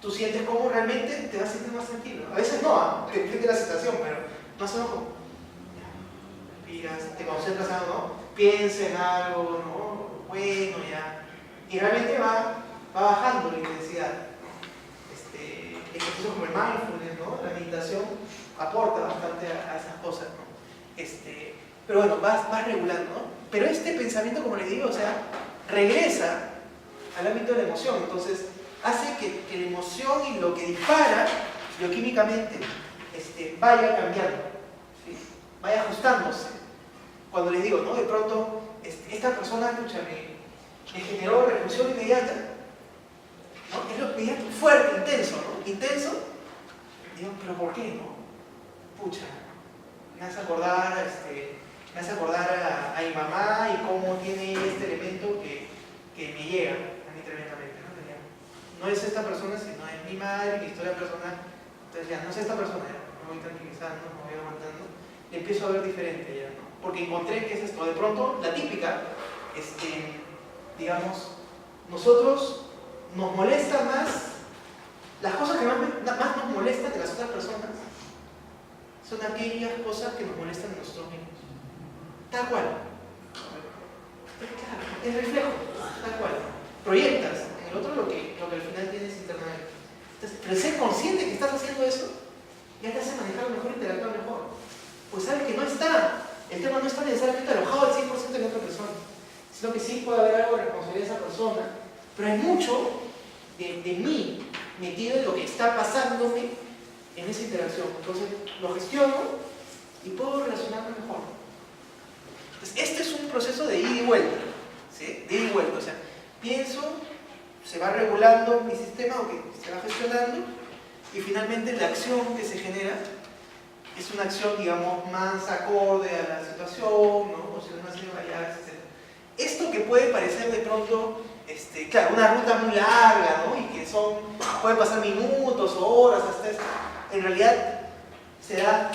Tú sientes cómo realmente te vas a sentir más tranquilo. A veces no, depende de la situación, pero más o menos como, respiras, te concentras en algo, ¿no? Piensa en algo, ¿no? Bueno, ya. Y realmente va bajando la intensidad, ¿no? Ejercicios como el mindfulness, ¿no? La meditación aporta bastante a esas cosas, ¿no? pero bueno, vas regulando, ¿no? Pero este pensamiento, como les digo, o sea, regresa al ámbito de la emoción, entonces hace que la emoción y lo que dispara bioquímicamente vaya cambiando, ¿sí? Vaya ajustándose. Cuando les digo, ¿no? De pronto, esta persona, escúchame, me generó repulsión inmediata, ¿no? Es lo inmediato, fuerte, intenso, ¿no? Intenso. Digo, ¿pero por qué, no? Pucha, me hace acordar, a mi mamá y cómo tiene este elemento que me llega a mí tremendamente, ¿no? No es esta persona, sino es mi madre, mi historia personal. Entonces ya, no es esta persona, ya, me voy tranquilizando, me voy aguantando, y empiezo a ver diferente ya, ¿no? Porque encontré que es esto. De pronto, la típica, digamos, nosotros nos molesta más, las cosas que más nos molestan de las otras personas son aquellas cosas que nos molestan de nosotros mismos. Tal cual. Claro, es reflejo, tal cual. Proyectas en el otro lo que al final tienes internamente. Entonces, pero ser consciente que estás haciendo eso ya te hace manejarlo mejor, interactuar mejor. Pues sabes que el tema no está necesariamente alojado al 100% en otra persona, sino que sí puede haber algo de responsabilidad de esa persona, pero hay mucho de mí metido en lo que está pasándome en esa interacción. Entonces lo gestiono y puedo relacionarme mejor. Entonces, este es un proceso de ida y vuelta, ¿sí? De ida y vuelta, o sea, pienso, se va regulando mi sistema, o que se va gestionando, y finalmente la acción que se genera es una acción, digamos, más acorde a la situación, ¿no? O sea, una serie de variables, etc. Esto que puede parecer de pronto, claro, una ruta muy larga, ¿no? Y que puede pasar minutos o horas hasta eso, en realidad se da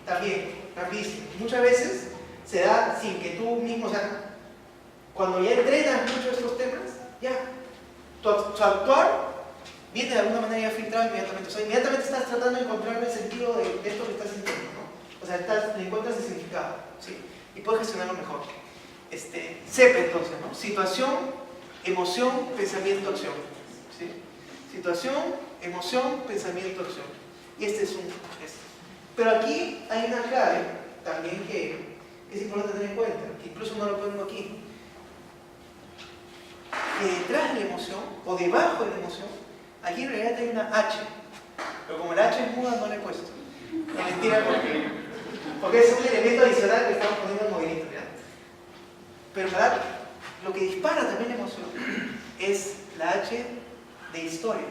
también rapidísimo. Muchas veces se da sin que tú mismo, o sea, cuando ya entrenas mucho estos temas, ya, tu actuar viene de alguna manera ya filtrado inmediatamente. O sea, inmediatamente estás tratando de encontrar el sentido de esto que estás sintiendo, ¿no? O sea, le encuentras el significado, ¿sí? Y puedes gestionarlo mejor. CEP entonces, ¿no? Situación, emoción, pensamiento, acción, ¿sí? Situación, emoción, pensamiento, acción. Y este es un... Pero aquí hay una clave también que es importante tener en cuenta, que incluso no lo pongo aquí. Que detrás de la emoción, o debajo de la emoción, aquí en realidad hay una H. Pero como la H es muda, no la he puesto. Es mentira porque es un elemento adicional que estamos poniendo en movimiento, ¿verdad? Pero ¿verdad? Lo que dispara también la emoción es la H de historia.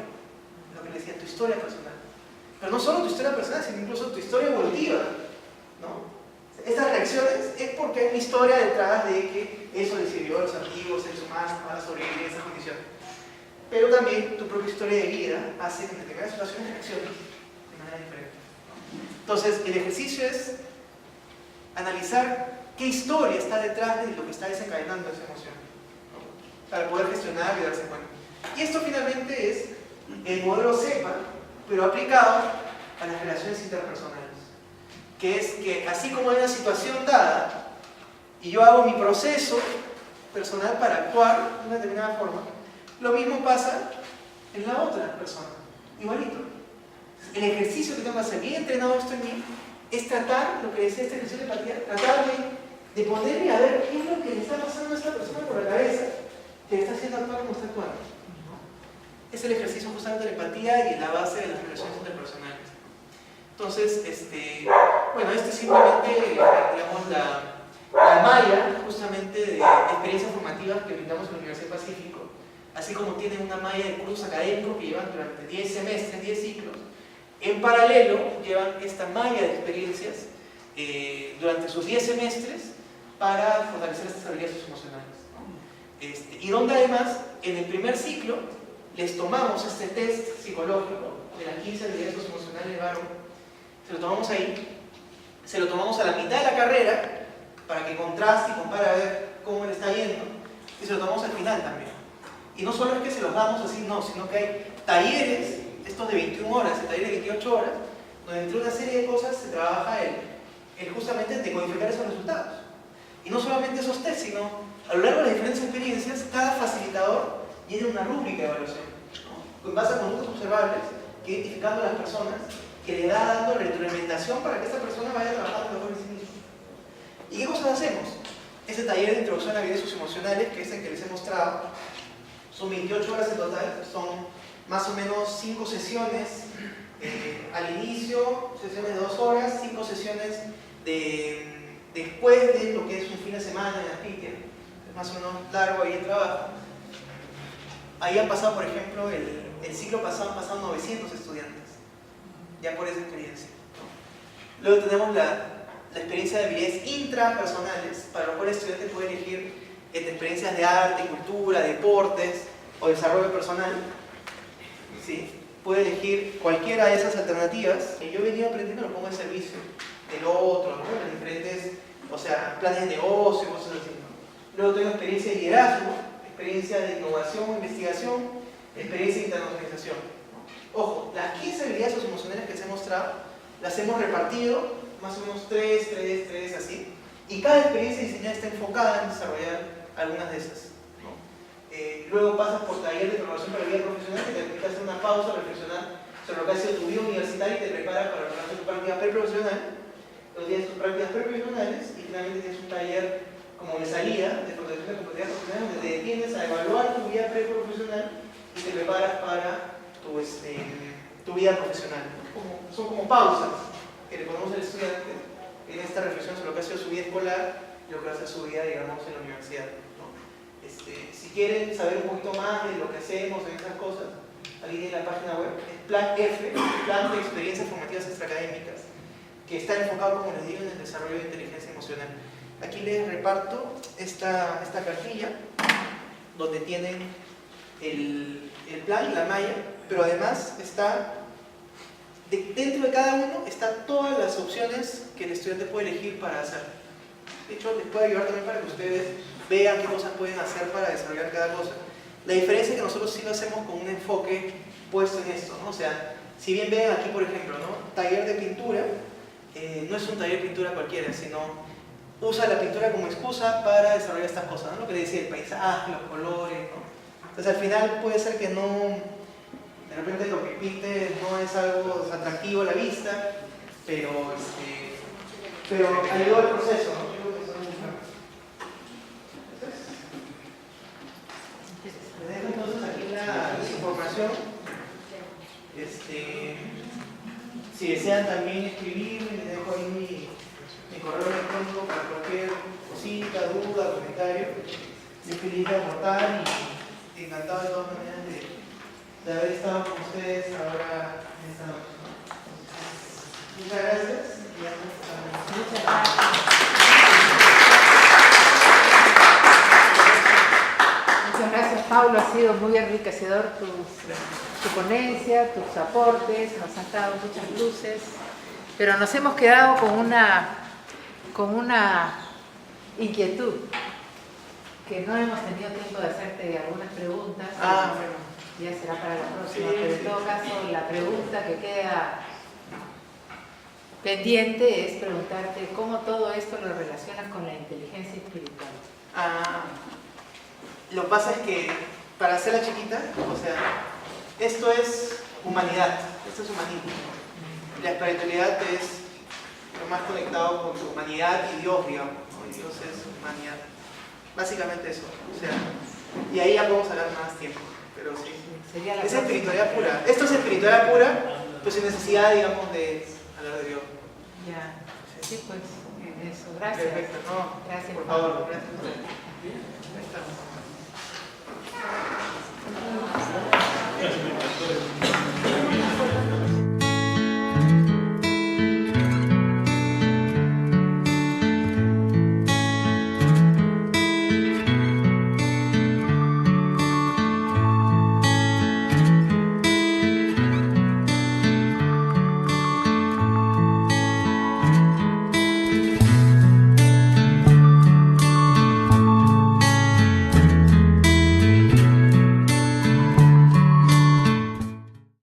Lo que le decía, tu historia personal. Pero no solo tu historia personal, sino incluso tu historia evolutiva, ¿no? Estas reacciones es porque hay una historia detrás de que eso decidió los antiguos seres humanos para sobrevivir en esas condiciones. Pero también tu propia historia de vida hace que en determinadas situaciones reacciones de manera diferente. Entonces, el ejercicio es analizar qué historia está detrás de lo que está desencadenando esa emoción, ¿no? Para poder gestionar y darse cuenta. Y esto finalmente es el modelo CEPA, pero aplicado a las relaciones interpersonales. Que es que así como hay una situación dada y yo hago mi proceso personal para actuar de una determinada forma, lo mismo pasa en la otra persona, igualito. El ejercicio que tengo que hacer, bien entrenado esto en mí, es tratar, lo que decía este ejercicio de empatía, tratar de ponerme a ver qué es lo que le está pasando a esta persona por la cabeza que le está haciendo actuar como está actuando, ¿no? Es el ejercicio justamente de la empatía y la base de las relaciones interpersonales. Entonces, bueno, es simplemente, digamos, la malla justamente de experiencias formativas que brindamos en la Universidad del Pacífico, así como tienen una malla de cursos académicos que llevan durante 10 semestres, 10 ciclos. En paralelo, llevan esta malla de experiencias durante sus 10 semestres para fortalecer estas habilidades socioemocionales, ¿no? Y donde además, en el primer ciclo, les tomamos este test psicológico de las 15 habilidades socioemocionales de Barrow. Se lo tomamos ahí, se lo tomamos a la mitad de la carrera para que contraste y compare a ver cómo le está yendo, y se lo tomamos al final también. Y no solo es que se los damos así, no, sino que hay talleres, estos de 21 horas, el taller de 28 horas, donde entre una serie de cosas se trabaja el justamente decodificar esos resultados. Y no solamente esos test, sino a lo largo de las diferentes experiencias, cada facilitador tiene una rúbrica de evaluación, ¿no? En base a conductas observables, que identificando a las personas, que le da dando retroalimentación para que esta persona vaya trabajando mejor en sí misma. ¿Y qué cosas hacemos? Este taller de introducción a habilidades socioemocionales, que es el que les he mostrado, son 28 horas en total, son más o menos 5 sesiones al inicio, sesiones de 2 horas, 5 sesiones después de lo que es un fin de semana en la PITIA, es más o menos largo ahí el trabajo. Ahí han pasado, por ejemplo, el ciclo pasado han pasado 900 estudiantes, ya por esa experiencia. Luego tenemos la experiencia de habilidades intrapersonales, para lo cual el estudiante puede elegir entre experiencias de arte, cultura, deportes o desarrollo personal. ¿Sí? Puede elegir cualquiera de esas alternativas. Y yo he venido aprendiendo, lo pongo en servicio del otro, ¿no? Las diferentes, o sea, planes de negocio, cosas así, ¿no? Luego tengo experiencia de liderazgo, experiencia de innovación o investigación, experiencia de internacionalización. Ojo, las 15 habilidades socioemocionales que les he mostrado, las hemos repartido más o menos 3, así, y cada experiencia diseñada está enfocada en desarrollar algunas de esas, ¿no? Luego pasas por taller de preparación para la vida profesional, que te permite hacer una pausa, reflexionar sobre lo que ha sido tu vida universitaria y te prepara para la tu práctica preprofesional. Luego tienes tus prácticas preprofesionales y finalmente tienes un taller como de salida, de formación de competencias profesionales, donde te detienes a evaluar tu vida preprofesional y te preparas para tu vida profesional. Son como pausas que le ponemos al estudiante en esta reflexión sobre lo que ha sido su vida escolar y lo que va a ser su vida, digamos, en la universidad, ¿no? Si quieren saber un poquito más de lo que hacemos en esas cosas, ahí en la página web, es Plan F, Plan de Experiencias Formativas Extraacadémicas, que está enfocado, como les digo, en el desarrollo de inteligencia emocional. Aquí les reparto esta cartilla, donde tienen el plan y la malla, pero además está, dentro de cada uno, están todas las opciones que el estudiante puede elegir para hacer. De hecho, les puede ayudar también para que ustedes vean qué cosas pueden hacer para desarrollar cada cosa. La diferencia es que nosotros sí lo hacemos con un enfoque puesto en esto, ¿no? O sea, si bien ven aquí, por ejemplo, ¿no? Taller de pintura, no es un taller de pintura cualquiera, sino usa la pintura como excusa para desarrollar estas cosas, ¿no? Lo que decía, el paisaje, los colores, ¿no? Entonces al final puede ser que no, de repente lo que pinte no es algo atractivo a la vista, pero ayuda al proceso, ¿no? Les dejo entonces aquí la información. Si desean también escribirme, les dejo ahí mi correo electrónico para cualquier cosita, duda, comentario. Yo feliz de aportar y encantado de todas maneras de haber estado con ustedes ahora en esta noche. Muchas gracias. Muchas gracias. Muchas gracias, Pablo. Ha sido muy enriquecedor tu ponencia, tus aportes, nos han dado muchas luces, pero nos hemos quedado con una inquietud, que no hemos tenido tiempo de hacerte algunas preguntas. Bueno. Ya será para la próxima, Sí, pero en todo caso la pregunta que queda pendiente es preguntarte cómo todo esto lo relacionas con la inteligencia espiritual. Lo que pasa es que, para hacerla chiquita, o sea, esto es humanidad, esto es humanismo. La espiritualidad es lo más conectado con tu humanidad y Dios, digamos, ¿no? Y Dios es humanidad. Básicamente eso, o sea, y ahí ya podemos hablar más tiempo, pero sí. Es espiritualidad pura. Esto es espiritualidad pura, pues sin necesidad, digamos, de hablar de Dios. Ya, sí, pues, en eso. Gracias. Perfecto, no, gracias, por favor, Pablo. gracias. Ahí estamos.